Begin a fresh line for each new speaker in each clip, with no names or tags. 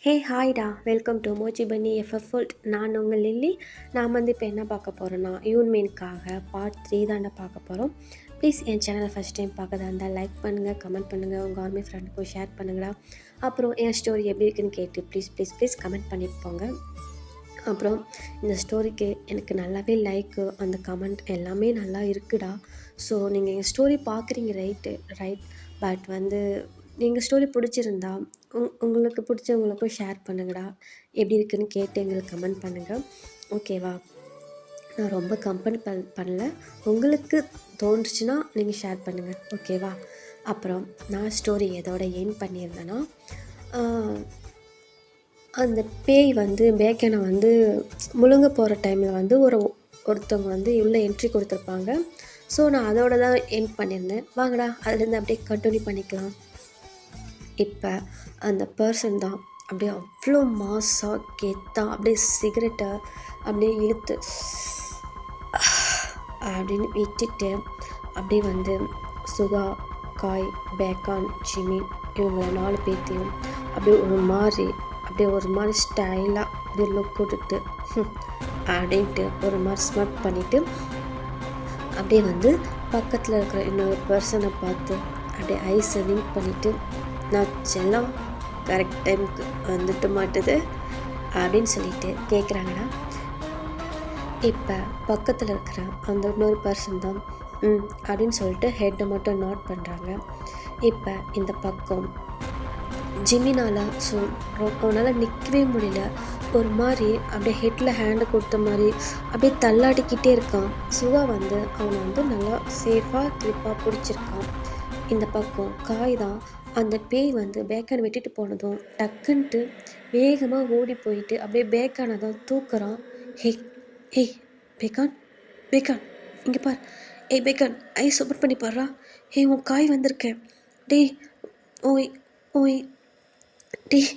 Hey ஹாய்டா, welcome to மோச்சி பன்னி FF world. நான் உங்கள் லில்லி. நான் வந்து இப்போ என்ன பார்க்க போகிறேன்னா, யூன்மீனுக்காக பார்ட் 3 தாண்டா பார்க்க போகிறோம். ப்ளீஸ் என் சேனலை ஃபஸ்ட் டைம் பார்க்கறதா இருந்தால் லைக் பண்ணுங்கள், கமெண்ட் பண்ணுங்கள், உங்கள் ஆர்மி ஃப்ரெண்டுக்கும் ஷேர் பண்ணுங்கடா. அப்புறம் என் ஸ்டோரி எப்படி இருக்குன்னு கேட்டு ப்ளீஸ் கமெண்ட் பண்ணிட்டு போங்க. அப்புறம் இந்த ஸ்டோரிக்கு எனக்கு நல்லாவே லைக்கு, அந்த கமெண்ட் எல்லாமே நல்லா இருக்குடா. ஸோ நீங்கள் எங்கள் ஸ்டோரி பார்க்குறீங்க ரைட். பட் வந்து நீங்கள் ஸ்டோரி பிடிச்சிருந்தா உங்களுக்கு பிடிச்சவங்களுக்கும் ஷேர் பண்ணுங்கடா. எப்படி இருக்குன்னு கேட்டு எங்களுக்கு கமெண்ட் பண்ணுங்கள், ஓகேவா? நான் ரொம்ப கம்பல் பண்ணல, உங்களுக்கு தோன்றுச்சுன்னா நீங்கள் ஷேர் பண்ணுங்கள், ஓகேவா? அப்புறம் நான் ஸ்டோரி எதோட எயின் பண்ணியிருந்தேன்னா, அந்த பேய் வந்து பேக்கனை வந்து முழுங்க போகிற டைமில் வந்து ஒருத்தவங்க வந்து உள்ளே என்ட்ரி கொடுத்துருப்பாங்க. ஸோ நான் அதோட தான் எண்ட் பண்ணியிருந்தேன். வாங்கடா அதுலேருந்து அப்படியே கண்டினியூ பண்ணிக்கலாம். இப்போ அந்த பர்சன் தான் அப்படியே அவ்வளோ மாஸாக கெத்தாக அப்படியே சிகரெட்டை அப்படியே இழுத்து அப்படின்னு விட்டுட்டு அப்படியே வந்து சுகா, காய், பேக்கான், ஜிமி இவங்களை 4 பேர்த்தையும் அப்படியே ஒரு மாதிரி ஸ்டைலாக அப்படியே லுக் கொடுத்து அப்படின்ட்டு ஒரு மாதிரி ஸ்மர்ட் பண்ணிவிட்டு அப்படியே வந்து பக்கத்தில் இருக்கிற இன்னொரு பர்சனை பார்த்து அப்படியே ஐஸை விங்க் பண்ணிவிட்டு, நான் செல்லம் கரெக்ட் டைமுக்கு வந்துட்டு மாட்டுது அப்படின்னு சொல்லிட்டு கேட்குறாங்கண்ணா. இப்போ பக்கத்தில் இருக்கிற அந்த இன்னொரு பர்சன் தான் அப்படின்னு சொல்லிட்டு ஹெட்டை மட்டும் நோட் பண்ணுறாங்க. இப்போ இந்த பக்கம் ஜிமினால் அவனால் நிற்கவே முடியல. ஒரு மாதிரி அப்படியே ஹெட்டில் ஹேண்டை கொடுத்த மாதிரி அப்படியே தள்ளாடிக்கிட்டே இருக்கான். சுகா வந்து அவனை வந்து நல்லா சேஃபாக கிளிப்பாக பிடிச்சிருக்கான். இந்த பக்கம் காய் தான் அந்த பேய் வந்து பேக்கானை விட்டுட்டு போனதும் டக்குன்ட்டு வேகமாக ஓடி போயிட்டு அப்படியே பேக்கானை தான் தூக்குறான். ஏய் பேக்கான் இங்கே பார், பேக்கான் ஐஸ் ஓப்பன் பண்ணி பாடுறா. உன் காய் வந்திருக்கேன். டேய் ஓய் ஓய் டேய்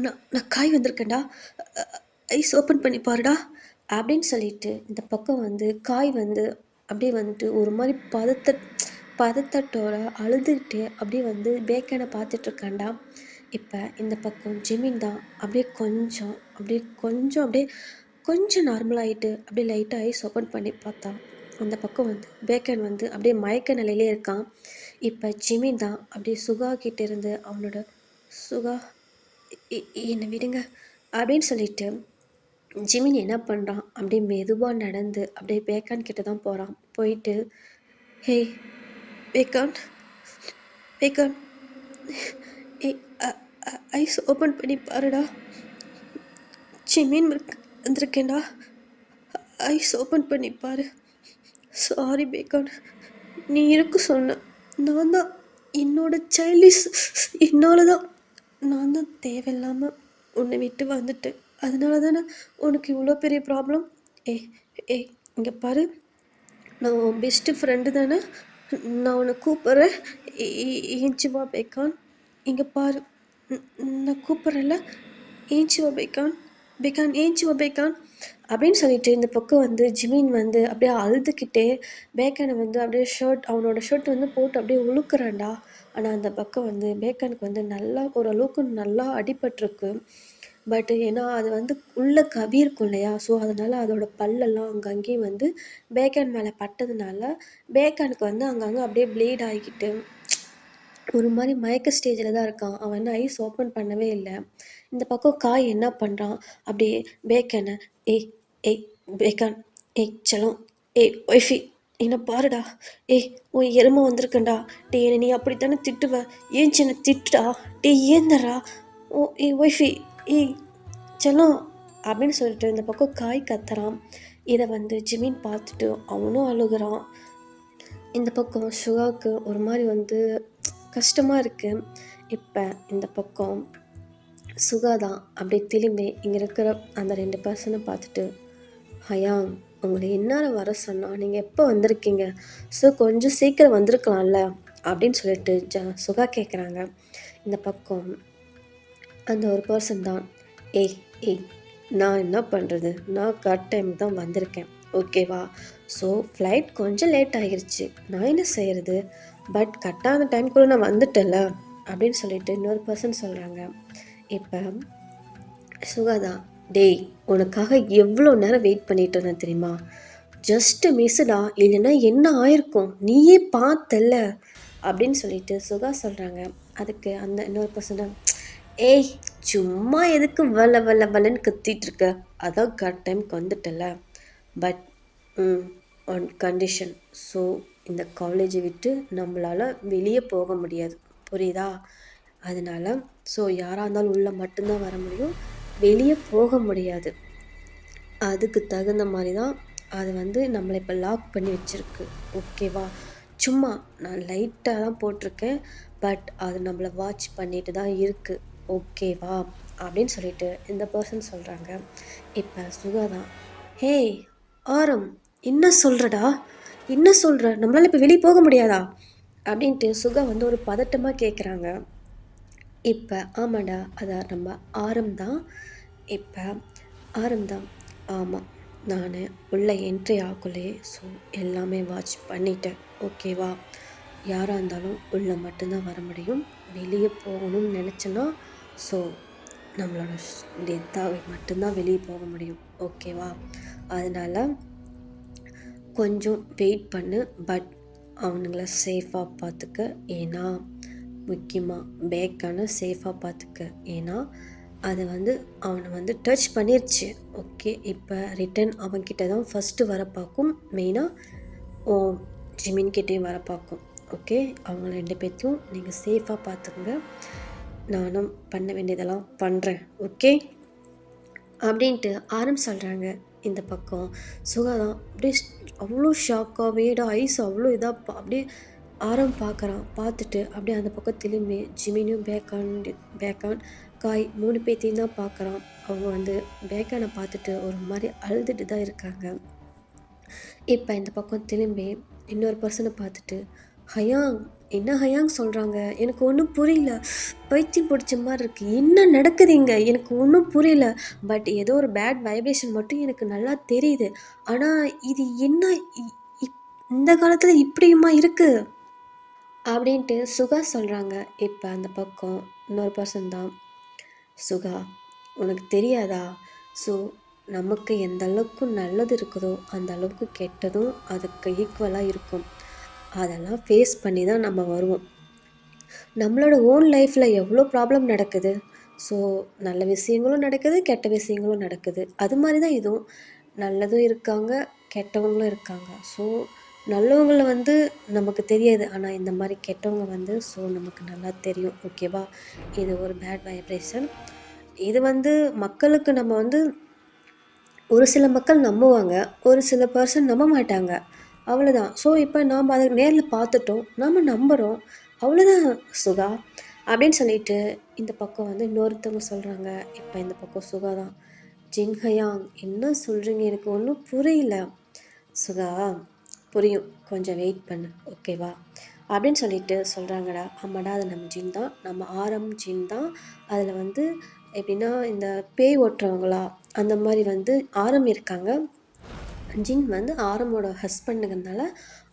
நான் காய் வந்திருக்கேன்டா, ஐஸ் ஓப்பன் பண்ணி பாருடா அப்படின்னு சொல்லிட்டு இந்த பக்கம் வந்து காய் வந்து அப்படியே வந்துட்டு ஒரு மாதிரி பதத்தட்டோட அழுதுகிட்டு அப்படியே வந்து பேக்கனை பார்த்துட்ருக்காண்டா. இப்போ இந்த பக்கம் ஜிமின் தான் அப்படியே கொஞ்சம் நார்மலாகிட்டு அப்படியே லைட்டாக ஐஸ் ஓப்பன் பண்ணி பார்த்தா அந்த பக்கம் வந்து பேக்கன் வந்து அப்படியே மயக்க நிலையிலே இருக்கான். இப்போ ஜிமின் தான் அப்படியே சுகா கிட்டே இருந்து அவனோட சுகா என்னை விடுங்க அப்படின்னு சொல்லிட்டு ஜிமின் என்ன பண்ணுறான், அப்படியே மெதுவாக நடந்து அப்படியே பேக்கான் கிட்ட தான் போகிறான். போயிட்டு பேக்கான் ஐஸ் ஓப்பன் பண்ணி பாருடா, ஜிமின் வந்திருக்கேன்டா, ஐஸ் ஓப்பன் பண்ணி பாரு. சாரி பேக்கான், நீ இருக்கு சொன்ன, நான் தான் என்னோட சைல்டிஷ் தான் நான் தான் தேவையில்லாமல் உன்னை விட்டு வந்துட்டேன். அதனால தானே உனக்கு இவ்வளோ பெரிய ப்ராப்ளம். இங்கே பாரு, நான் உன் பெஸ்ட்டு ஃப்ரெண்டு தானே, நான் உன்னை கூப்பிட்றேன், ஏஞ்சி வா பேக்கான். இங்கே பாரு, நான் கூப்பிட்றேன்ல, ஏஞ்சி வா பேக்கான் ஏஞ்சி வா பேக்கான் அப்படின்னு சொல்லிட்டு இந்த பக்கம் வந்து ஜிமின் வந்து அப்படியே அழுதுகிட்டே பேக்கானை வந்து அப்படியே அவனோட ஷர்ட் வந்து போட்டு அப்படியே உழுக்குறான்டா. ஆனால் அந்த பக்கம் வந்து பேக்கானுக்கு வந்து ஓரளவுக்கு நல்லா அடிபட்டிருக்கு. பட் ஏன்னா அது வந்து உள்ள கவி இருக்கும் இல்லையா, ஸோ அதனால் அதோட பல்லெல்லாம் அங்கங்கேயும் வந்து பேக்கான் மேலே பட்டதுனால பேக்கானுக்கு வந்து அங்கங்கே அப்படியே ப்ளீட் ஆகிக்கிட்டு ஒரு மாதிரி மயக்க ஸ்டேஜில் தான் இருக்கான். அவன் வந்து ஐஸ் ஓப்பன் பண்ணவே இல்லை. இந்த பக்கம் காய் என்ன பண்ணுறான், அப்படியே பேக்கனை பேக்கான் செல்லம் ஒய்ஃபி என்ன பாருடா, உன் எருமை வந்திருக்கண்டா, என்னை நீ அப்படித்தானே திட்டுவ, ஏன் சின்ன திட்டுடா, ஏந்தரா ஒய்ஃபி செல்லம் அப்படின்னு சொல்லிட்டு இந்த பக்கம் காய் கத்துறான். இதை வந்து ஜிமின் பார்த்துட்டு அவனும் அழுகிறான். இந்த பக்கம் சுகாவுக்கு ஒரு மாதிரி வந்து கஷ்டமாக இருக்குது. இப்போ இந்த பக்கம் சுகா தான் அப்படியே திரும்பி இங்கே இருக்கிற அந்த 2 பர்சனை பார்த்துட்டு, ஹயாங் உங்களை என்னால் வர சொன்னால் நீங்கள் எப்போ வந்திருக்கீங்க, ஸோ கொஞ்சம் சீக்கிரம் வந்திருக்கலாம்ல அப்படின்னு சொல்லிட்டு சுகா கேட்குறாங்க. இந்த பக்கம் அந்த ஒரு பர்சன் தான், நான் என்ன பண்ணுறது, நான் கரெக்ட் டைம் தான் வந்திருக்கேன், ஓகேவா? ஸோ ஃப்ளைட் கொஞ்சம் லேட் ஆகிருச்சு, நான் என்ன செய்கிறது, பட் கரெக்டான டைம்குள்ளே நான் வந்துட்டேன்ல அப்படின்னு சொல்லிட்டு இன்னொரு பர்சன் சொல்கிறாங்க. இப்போ சுகாதான், டேய் உனக்காக எவ்வளோ நேரம் வெயிட் பண்ணிட்டு இருந்தேன் தெரியுமா? ஜஸ்ட் மிஸ்ஸுடா, இல்லைன்னா என்ன ஆயிருக்கும் நீயே பார்த்தல்ல அப்படின்னு சொல்லிட்டு சுகா சொல்கிறாங்க. அதுக்கு அந்த இன்னொரு பர்சன், ஏய் சும்மா எதுக்கு வல வல வலன்னு கத்திட்டு இருக்க, அதான் கரெக்ட் டைம்க்கு வந்துட்டல. But one condition. ஸோ இந்த காலேஜை விட்டு நம்மளால் வெளியே போக முடியாது, புரியுதா? அதனால ஸோ யாராக இருந்தாலும் உள்ளே மட்டும்தான் வர முடியும், வெளியே போக முடியாது. அதுக்கு தகுந்த மாதிரி தான் அது வந்து நம்மளை இப்போ லாக் பண்ணி வச்சுருக்கு, ஓகேவா? சும்மா நான் லைட்டாக தான் போட்டிருக்கேன், பட் அது நம்மளை வாட்ச் பண்ணிட்டு தான் இருக்குது, ஓகேவா? அப்படின்னு சொல்லிட்டு இந்த பர்சன் சொல்கிறாங்க. இப்போ சுகா தான், ஹே ஆரம், என்ன சொல்கிறடா, என்ன சொல்கிற, நம்மளால் இப்போ வெளியே போக முடியாதா அப்படின்ட்டு சுகா வந்து ஒரு பதட்டமாக கேட்குறாங்க. இப்போ ஆமாடா, அதான் நம்ம ஆரம் தான். இப்போ ஆரம் தான், ஆமாம், நான் உள்ளே என்ட்ரி ஆகலே ஸோ எல்லாமே வாட்ச் பண்ணிட்டேன், ஓகேவா? யாராக இருந்தாலும் உள்ளே மட்டும்தான் வர முடியும், வெளியே போகணும்னு நினச்சேன்னா ஸோ நம்மளோட டெத்தாக மட்டும்தான் வெளியே போக முடியும், ஓகேவா? அதனால் கொஞ்சம் வெயிட் பண்ணு, பட் அவனுங்கள சேஃபாக பார்த்துக்க. ஏன்னா முக்கியமாக பேக்கான சேஃபாக பார்த்துக்க. ஏன்னா அதை வந்து அவனை வந்து டச் பண்ணிருச்சு, ஓகே? இப்போ ரிட்டன் அவன்கிட்ட தான் ஃபஸ்ட்டு வர பார்க்கும், மெயினாக ஜிமின்கிட்டேயும் வர பார்க்கும், ஓகே? அவங்க 2 பேர்த்தையும் நீங்கள் சேஃபாக பார்த்துக்குங்க, நானும் பண்ண வேண்டியதெல்லாம் பண்ணுறேன், ஓகே அப்படின்ட்டு ஆரம் சொல்கிறாங்க. இந்த பக்கம் சுகாதான் அப்படியே அவ்வளோ ஷாக்காக வேடா ஐஸ் அவ்வளோ இதாக அப்படியே ஆரம் பார்க்குறான். பார்த்துட்டு அப்படியே அந்த பக்கம் திரும்பி ஜிமினியும் பேக்கான் காய் 3 பேர்த்தையும் தான் பார்க்குறான். அவங்க வந்து பேக்கானை பார்த்துட்டு ஒரு மாதிரி அழுதுட்டு தான் இருக்காங்க. இப்போ இந்த பக்கம் திரும்பி இன்னொரு பர்சனை பார்த்துட்டு, ஹயாங், என்ன ஹயாங் சொல்கிறாங்க, எனக்கு ஒன்றும் புரியல, பைத்தியம் பிடிச்ச மாதிரி இருக்குது, என்ன நடக்குதுங்க, எனக்கு ஒன்றும் புரியல, பட் ஏதோ ஒரு பேட் வைப்ரேஷன் மட்டும் எனக்கு நல்லா தெரியுது, ஆனால் இது என்ன இந்த காலத்தில் இப்படியுமா இருக்குது அப்படின்ட்டு சுகா சொல்கிறாங்க. இப்போ அந்த பக்கம் இன்னொரு பர்சன் தான், சுகா உனக்கு தெரியாதா, ஸோ நமக்கு எந்த அளவுக்கு நல்லது இருக்குதோ அந்த அளவுக்கு கெட்டதும் அதுக்கு ஈக்குவலாக இருக்கும், அதெல்லாம் ஃபேஸ் பண்ணி தான் நம்ம வருவோம். நம்மளோட ஓன் லைஃப்பில் எவ்வளோ ப்ராப்ளம் நடக்குது, ஸோ நல்ல விஷயங்களும் நடக்குது, கெட்ட விஷயங்களும் நடக்குது, அது மாதிரி தான் இதுவும் நல்லதும் இருக்காங்க, கெட்டவங்களும் இருக்காங்க. ஸோ நல்லவங்கள வந்து நமக்கு தெரியாது, ஆனால் இந்த மாதிரி கெட்டவங்க வந்து ஸோ நமக்கு நல்லா தெரியும், ஓகேவா? இது ஒரு பேட் வைப்ரேஷன். இது வந்து மக்களுக்கு நம்ம வந்து ஒரு சில மக்கள் நம்புவாங்க, ஒரு சில பர்சன் நம்ப மாட்டாங்க, அவ்வளோதான். ஸோ இப்போ நாம் அதை நேரில் பார்த்துட்டோம், நாம் நம்புகிறோம், அவ்வளோதான் சுகா அப்படின்னு சொல்லிட்டு இந்த பக்கம் வந்து இன்னொருத்தவங்க சொல்கிறாங்க. இப்போ இந்த பக்கம் சுகா தான், ஜின்ஹயாங் என்ன சொல்கிறீங்க, எனக்கு ஒன்றும் புரியல. சுகா புரியும், கொஞ்சம் வெயிட் பண்ணு, ஓகேவா அப்படின்னு சொல்லிட்டு சொல்கிறாங்கடா. ஆமாடா, அது நம்ம ஜின் தான், நம்ம ஆரம் ஜின் தான். அதில் வந்து எப்படின்னா இந்த பேய் ஓட்டுறவங்களா அந்த மாதிரி வந்து ஆரம் இருக்காங்க. ஜின் வந்து ஆரமோட ஹஸ்பண்டுங்கிறதுனால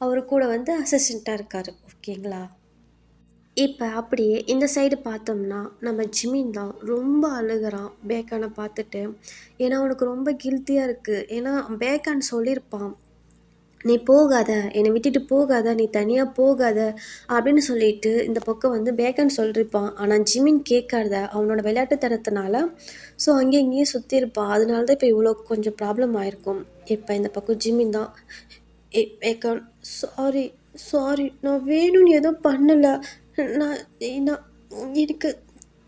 அவர் கூட வந்து அசிஸ்டண்ட்டாக இருக்கார், ஓகேங்களா? இப்போ அப்படியே இந்த சைடு பார்த்தோம்னா நம்ம ஜிமின் தான் ரொம்ப அழுகிறான் பேக்கானை பார்த்துட்டு. ஏன்னா அவனுக்கு ரொம்ப கில்ட்டியாக இருக்குது. ஏன்னா பேக்கான் சொல்லியிருப்பான், நீ போகாத, என்னை விட்டுட்டு போகாத, நீ தனியாக போகாத அப்படின்னு சொல்லிட்டு இந்த பக்கம் வந்து பேக்கன் சொல்லியிருப்பான். ஆனால் ஜிமின் கேட்காத அவனோட விளையாட்டுத்தனத்தினால ஸோ அங்கேயும் இங்கேயும் சுற்றிருப்பான். அதனால தான் இப்போ இவ்வளோ கொஞ்சம் ப்ராப்ளம் ஆயிருக்கும். இப்போ இந்த பக்கம் ஜிமின் தான், பேக்கன் சாரி சாரி, நான் வேணும்னு எதுவும் பண்ணலை, நான் நான் எனக்கு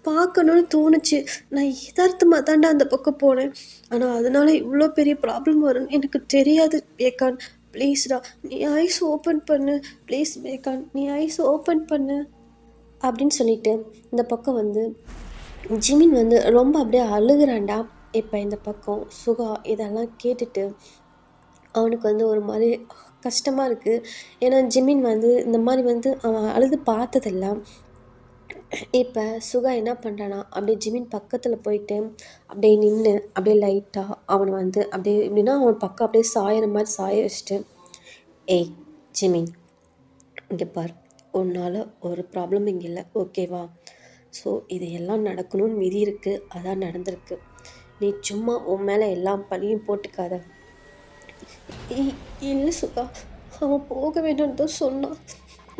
பார்க்கணுன்னு தோணுச்சு, நான் யதார்த்தமாக தாண்டா அந்த பக்கம் போனேன், ஆனால் அதனால இவ்வளோ பெரிய ப்ராப்ளம் வரும்னு எனக்கு தெரியாது பேக்கான், ப்ளீஸ்டா நீ ஐஸ் ஓப்பன் பண்ணு, ப்ளீஸ் பேக்கான் நீ ஐஸ் ஓப்பன் பண்ணு அப்படின்னு சொல்லிட்டு இந்த பக்கம் வந்து ஜிமின் வந்து ரொம்ப அப்படியே அழுகுறான்டா. இப்போ இந்த பக்கம் சுகா இதெல்லாம் கேட்டுட்டு அவனுக்கு வந்து ஒரு மாதிரி கஷ்டமாக இருக்குது. ஏன்னா ஜிமின் வந்து இந்த மாதிரி வந்து அவன் அழுது பார்த்ததில்ல. இப்போ சுகா என்ன பண்ணுறான்னா அப்படியே ஜிமின் பக்கத்தில் போயிட்டு அப்படியே நின்று அப்படியே லைட்டாக அவனை வந்து அப்படியே எப்படின்னா அவன் பக்கம் அப்படியே சாயிற மாதிரி சாய வச்சுட்டு, ஏய் ஜிமின், இங்கே பார், உன்னால் ஒரு ப்ராப்ளம் இங்கே இல்லை, ஓகேவா? ஸோ இது எல்லாம் நடக்கணும்னு விதி இருக்குது, அதான் நடந்திருக்கு. நீ சும்மா உன் மேலே எல்லாம் பழியும் போட்டுக்காத. இல்லை சுகா, அவன் போக வேணும்னு தான் சொன்னான்.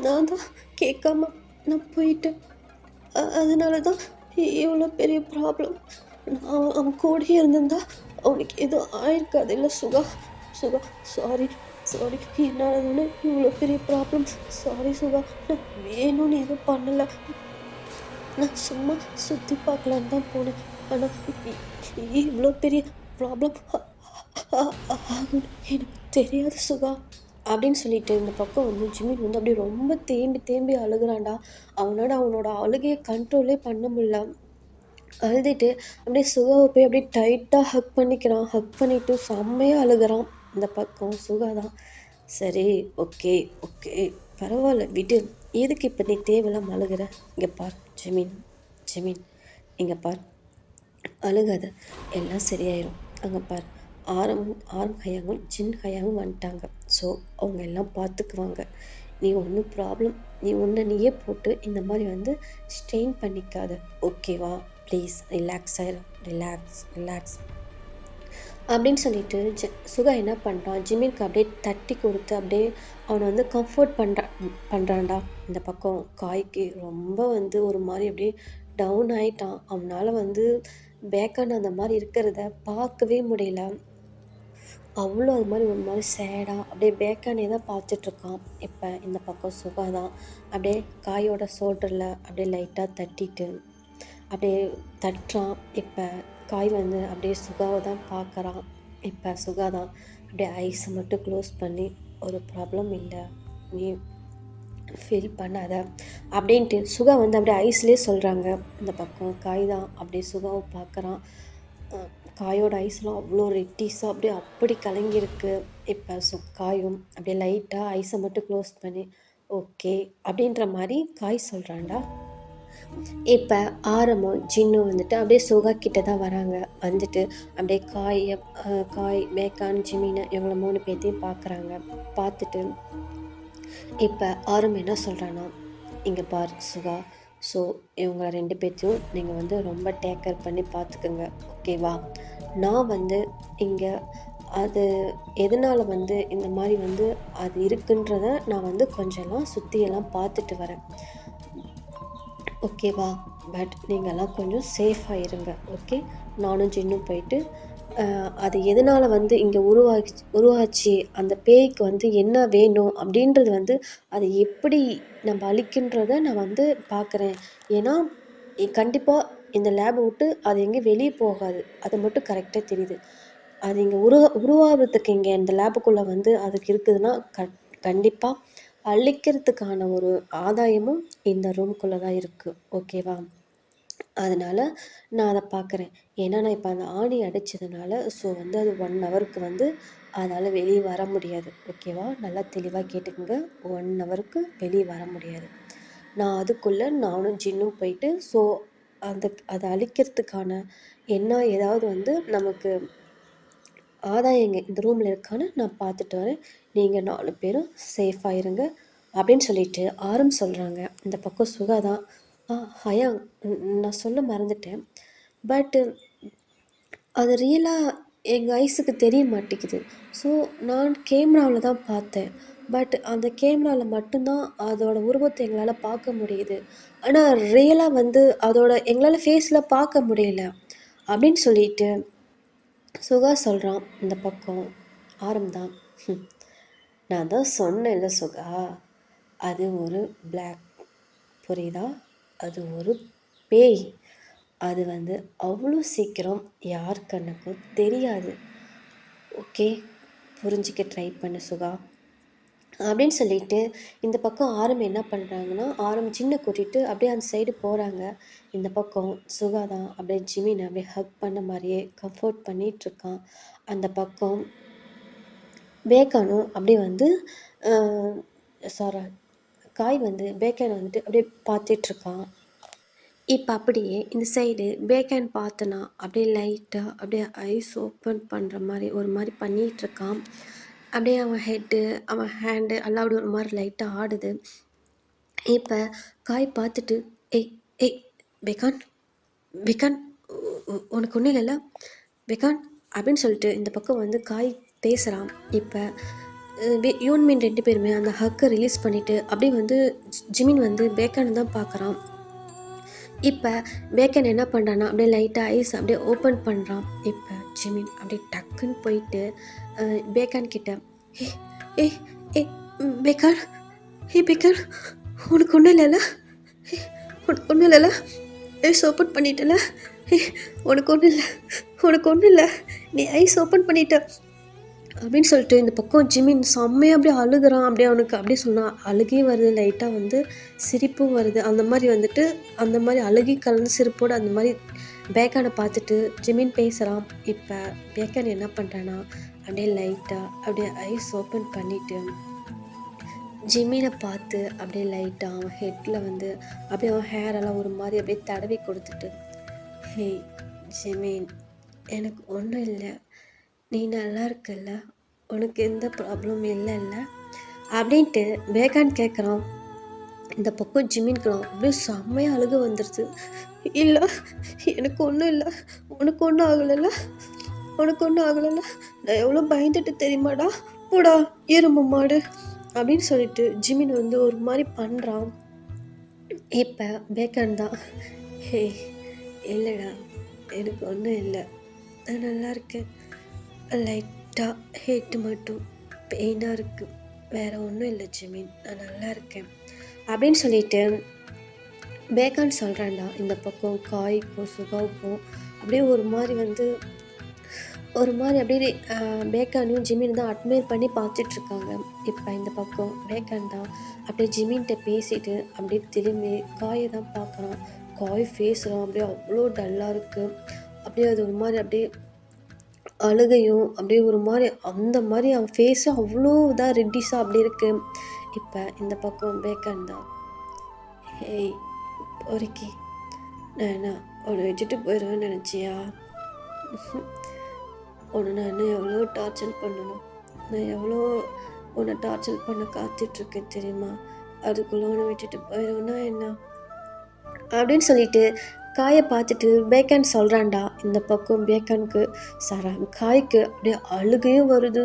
நான் தான் கேட்காம நான் போயிட்டேன். அதனால தான் இவ்வளோ பெரிய ப்ராப்ளம். நான் அவன் கூடயே இருந்திருந்தா அவனுக்கு எதுவும் ஆயிருக்காது இல்லை சுகா. சுகா, சாரி சாரி, என்னால் தானே இவ்வளோ பெரிய ப்ராப்ளம். சாரி சுகா, நான் வேணும்னு எதுவும் பண்ணலை. நான் சும்மா சுற்றி பார்க்கலான்னு தான் போனேன். ஆனால் இவ்வளோ பெரிய ப்ராப்ளம் ஆகும்னு எனக்கு தெரியாது சுகா. அப்படின்னு சொல்லிட்டு இந்த பக்கம் வந்து ஜிமின் வந்து அப்படியே ரொம்ப தேம்பி தேம்பி அழுகுறான்டா. அவனோட அழுகையை கண்ட்ரோலே பண்ண முடியல. அழுதுட்டு அப்படியே சுகாவை போய் அப்படியே டைட்டாக ஹக் பண்ணிக்கிறான். ஹக் பண்ணிட்டு செம்மையாக அழுகுறான். இந்த பக்கம் சுகா தான், சரி ஓகே ஓகே பரவாயில்ல விடு, எதுக்கு இப்போ நீ தேவையில்லாம அழுகுற? இங்கே பார் ஜெமீன், ஜெமீன் இங்கே பார், அழுகாத, எல்லாம் சரியாயிரும். அங்கே பார், ஆரம் ஆரம் ஹயாவும் ஜின் ஹயாவும் வந்துட்டாங்க. ஸோ அவங்க எல்லாம் பார்த்துக்குவாங்க. நீ ஒன்றும் ப்ராப்ளம், நீ ஒன்று நீயே போட்டு இந்த மாதிரி வந்து ஸ்ட்ரெயின் பண்ணிக்காத, ஓகேவா? ப்ளீஸ் ரிலாக்ஸ் ஆயிரும், ரிலாக்ஸ் ரிலாக்ஸ் அப்படின்னு சொல்லிட்டு சுகா என்ன பண்ணுறான், ஜிமினுக்கு அப்படியே தட்டி கொடுத்து அப்படியே அவனை வந்து கம்ஃபர்ட் பண்ணுறான்டா. இந்த பக்கம் காய்க்கு ரொம்ப வந்து ஒரு மாதிரி அப்படியே டவுன் ஆகிட்டான். அவனால் வந்து பேக்கான அந்த மாதிரி இருக்கிறத பார்க்கவே முடியல. அவ்வளோ அது மாதிரி ஒரு மாதிரி சேடாக அப்படியே பேக்கானே தான் பார்த்துட்ருக்கான். இப்போ இந்த பக்கம் சுகா தான் அப்படியே காயோட ஷோல்டரில் அப்படியே லைட்டாக தட்டிட்டு அப்படியே தட்டுறான். இப்போ காய் வந்து அப்படியே சுகாவை தான் பார்க்குறான். இப்போ சுகா தான் அப்படியே ஐஸை மட்டும் க்ளோஸ் பண்ணி, ஒரு ப்ராப்ளம் இல்லை, நீ ஃபீல் பண்ணாத அப்படின்ட்டு சுகா வந்து அப்படியே ஐஸ்லேயே சொல்கிறாங்க. இந்த பக்கம் காய் தான் அப்படியே சுகாவை பார்க்குறான். காயோட ஐஸ்லாம் அவ்வளோ ரெட்டிஸாக அப்படியே அப்படி கலங்கியிருக்கு. இப்போ காயும் அப்படியே லைட்டாக ஐஸை மட்டும் க்ளோஸ் பண்ணி ஓகே அப்படின்ற மாதிரி காய் சொல்கிறான்டா. இப்போ ஆரமும் ஜின்னும் வந்துட்டு அப்படியே சுகா கிட்ட தான் வராங்க. வந்துட்டு அப்படியே காய் மேக்கான் ஜிமின்னு இவங்கள 3 பேர்த்தையும் பார்க்குறாங்க. பார்த்துட்டு இப்போ ஆரம் என்ன சொல்கிறான்னா, இங்கே பார் சுகா, ஸோ இவங்க 2 பேர்த்தையும் நீங்கள் வந்து ரொம்ப டேக்கர் பண்ணி பார்த்துக்குங்க, ஓகேவா? நான் வந்து இங்கே அது எதனால் வந்து இந்த மாதிரி வந்து அது இருக்குன்றத நான் வந்து கொஞ்சம்லாம் சுற்றியெல்லாம் பார்த்துட்டு வரேன், ஓகேவா? பட் நீங்கள்லாம் கொஞ்சம் சேஃபாக இருங்க, ஓகே? நானும் ஜின்னும் போயிட்டு அது எதனால் வந்து இங்கே உருவாச்சு, அந்த பேய்க்கு வந்து என்ன வேணும் அப்படின்றது வந்து அதை எப்படி நம்ம அழிக்கின்றத நான் வந்து பார்க்குறேன். ஏன்னா கண்டிப்பாக இந்த லேபை விட்டு அது எங்கேயும் வெளியே போகாது, அது மட்டும் கரெக்டாக தெரியுது. அது இங்கே உருவாகிறதுக்கு இங்கே இந்த லேபுக்குள்ளே வந்து அதுக்கு இருக்குதுன்னா கண்டிப்பாக அழிக்கிறதுக்கான ஒரு ஆதாயமும் இந்த ரூம்குள்ளே தான் இருக்குது, ஓகேவா? அதனால் நான் அதை பார்க்குறேன். ஏன்னா நான் இப்போ அந்த ஆணி அடித்ததுனால ஸோ வந்து அது 1 ஹவருக்கு வந்து அதால் வெளியே வர முடியாது, ஓகேவா? நல்லா தெளிவாக கேட்டுக்கோங்க, 1 ஹவருக்கு வெளியே வர முடியாது. நான் அதுக்குள்ளே நானும் ஜின்னும் போயிட்டு ஸோ அதை அழிக்கிறதுக்கான ஏதாவது வந்து நமக்கு ஆதாயங்க இந்த ரூமில் இருக்கான்னு நான் பார்த்துட்டு வரேன். நீங்கள் 4 பேரும் சேஃபாக இருங்க அப்படின்னு சொல்லிட்டு ஆரம் சொல்கிறாங்க. இந்த பக்கம் சுகா தான், ஹயா நான் சொல்ல மறந்துட்டேன், பட்டு அது ரியலாக எங்கள் ஐஸுக்கு தெரிய மாட்டேங்குது. ஸோ நான் கேமராவில் தான் பார்த்தேன். பட் அந்த கேமராவில் மட்டும்தான் அதோட உருவத்தை எங்களால் பார்க்க முடியுது. ஆனால் ரியலாக வந்து எங்களால் ஃபேஸில் பார்க்க முடியல அப்படின்னு சொல்லிட்டு சுகா சொல்கிறான். இந்த பக்கம் ஆரம் தான், நான் தான் சொன்னேன்ல சுகா, அது ஒரு பிளாக், புரியுதா? அது ஒரு பேய். அது வந்து அவ்வளோ சீக்கிரம் யார் கண்ணுக்கும் தெரியாது, ஓகே? புரிஞ்சிக்க ட்ரை பண்ணு சுகா அப்படின்னு சொல்லிட்டு இந்த பக்கம் ஆரம் என்ன பண்ணுறாங்கன்னா, ஆரம் சின்ன கூட்டிகிட்டு அப்படியே அந்த சைடு போகிறாங்க. இந்த பக்கம் சுகா தான் அப்படியே ஜிமின் அப்படியே ஹக் பண்ண மாதிரியே கம்ஃபர்ட் பண்ணிகிட்ருக்கான். அந்த பக்கம் பேக்கானும் அப்படியே வந்து சாரி காய் வந்து பேக்கானை வந்துட்டு அப்படியே பார்த்துட்ருக்கான். இப்போ அப்படியே இந்த சைடு பேக்கான் பார்த்தனா அப்படியே லைட்டாக அப்படியே ஐஸ் ஓப்பன் பண்ணுற மாதிரி ஒரு மாதிரி பண்ணிகிட்ருக்கான். அப்படியே அவன் ஹெட்டு அவன் ஹேண்டு எல்லாம் அப்படி ஒரு மாதிரி லைட்டாக ஆடுது. இப்போ காய் பார்த்துட்டு, ஏய் ஏய் பேக்கான் பேக்கான், உனக்கு ஒன்றும் இல்லைல்ல? பெக்கான் அப்படின்னு சொல்லிட்டு இந்த பக்கம் வந்து காய் பேசுகிறான். இப்போ யூன்மின் 2 பேருமே அந்த ஹக்கை ரிலீஸ் பண்ணிவிட்டு அப்படியே வந்து ஜிமின் வந்து பேக்கான் தான் பார்க்குறான். இப்போ பேக்கன் என்ன பண்ணுறான்னா அப்படியே லைட்டாக ஐஸ் அப்படியே ஓப்பன் பண்ணுறான். இப்போ ஜிமின் அப்படியே டக்குன்னு போயிட்டு பேக்கான் கிட்ட ஏ ஏ ஏ பேக்கான், பேக்கான், உனக்கு ஒன்றும் இல்லைல்ல, உனக்கு ஒன்றும் இல்லைல்ல, ஐஸ் ஓப்பன் பண்ணிட்டல, உனக்கு ஒன்றும் இல்லை, உனக்கு ஒன்றும் இல்லை, நீ ஐஸ் ஓப்பன் பண்ணிட்ட அப்படின்னு சொல்லிட்டு இந்த பக்கம் ஜிமின் செம்மையாக அப்படியே அழுகிறான். அப்படியே அவனுக்கு அப்படியே சொன்னான், அழுகையும் வருது, லைட்டாக வந்து சிரிப்பும் வருது. அந்த மாதிரி வந்துட்டு அந்த மாதிரி அழுகி கலந்து சிரிப்போடு அந்த மாதிரி பேக்கானை பார்த்துட்டு ஜிமின் பேசுகிறான். இப்போ பேக்கான் என்ன பண்ணுறான்னா அப்படியே லைட்டாக அப்படியே ஐஸ் ஓப்பன் பண்ணிவிட்டு ஜிமினை பார்த்து அப்படியே லைட்டாக அவன் ஹெட்டில் வந்து அப்படியே அவன் ஹேரெல்லாம் ஒரு மாதிரி அப்படியே தடவி கொடுத்துட்டு, ஹே ஜிமின், எனக்கு ஒன்றும் இல்லை, நீ நல்லா இருக்குல்ல, உனக்கு எந்த ப்ராப்ளமும் இல்லைல்ல அப்படின்ட்டு பேக்கான் கேட்குறான். இந்த பக்கம் ஜிமின்கலாம் அப்படியே செம்மையாக அழுக வந்துடுது. இல்லை, எனக்கு ஒன்றும் இல்லை, உனக்கு ஒன்றும் ஆகலைல்ல, உனக்கு ஒன்றும் ஆகலைல்ல, நான் எவ்வளோ பயந்துட்டு தெரியுமாடா, போடா எறும்பு மாடு அப்படின்னு சொல்லிட்டு ஜிமின் வந்து ஒரு மாதிரி பண்ணுறான். இப்போ பேக்கான் தான், ஹே இல்லைடா, எனக்கு ஒன்றும் இல்லை, நான் நல்லா இருக்கேன், லைட்டாக ஹெட் மட்டும் பெயினாக இருக்குது, வேறு ஒன்றும் இல்லை ஜிமின், நான் நல்லா இருக்கேன் அப்படின்னு சொல்லிட்டு பேக்கான் சொல்கிறான்டா. இந்த பக்கம் காய்க்கும் சுகாவுக்கும் அப்படியே ஒரு மாதிரி வந்து ஒரு மாதிரி அப்படியே பேக்கானையும் ஜிமின் தான் அட்மையர் பண்ணி பார்த்துட்ருக்காங்க. இப்போ இந்த பக்கம் பேக்கான் தான் அப்படியே ஜிமின்கிட்ட பேசிட்டு அப்படியே திரும்பி காயை தான் பார்க்குறான். காய் ஃபேஸ்லாம் அப்படியே அவ்வளோ டல்லாக இருக்குது. அப்படியே அது ஒரு மாதிரி அப்படியே அழுகையும் அப்படியே ஒரு மாதிரி அந்த மாதிரி அவன் ஃபேஸும் அவ்வளோ இதாக ரெட்டிஸாக அப்படி இருக்குது. இப்போ இந்த பக்கம் பேக்கான் தான், ஹேய் பொறுக்கி, நான் என்ன உன்னை வச்சுட்டு போயிடுவேன்னு நினச்சியா, உன்னை நான் எவ்வளோ டார்ச்சர் பண்ணணும், நான் எவ்வளோ உன்னை டார்ச்சர் பண்ண காத்துட்ருக்கேன் தெரியுமா, அதுக்குள்ளே உன்னை விட்டுட்டு போயிடுவேன்னா என்ன அப்படின்னு சொல்லிட்டு காயை பார்த்துட்டு பேக்கான் சொல்கிறான்டா. இந்த பக்கம் பேக்கானுக்கு காய்க்கு அப்படியே அழுகையும் வருது,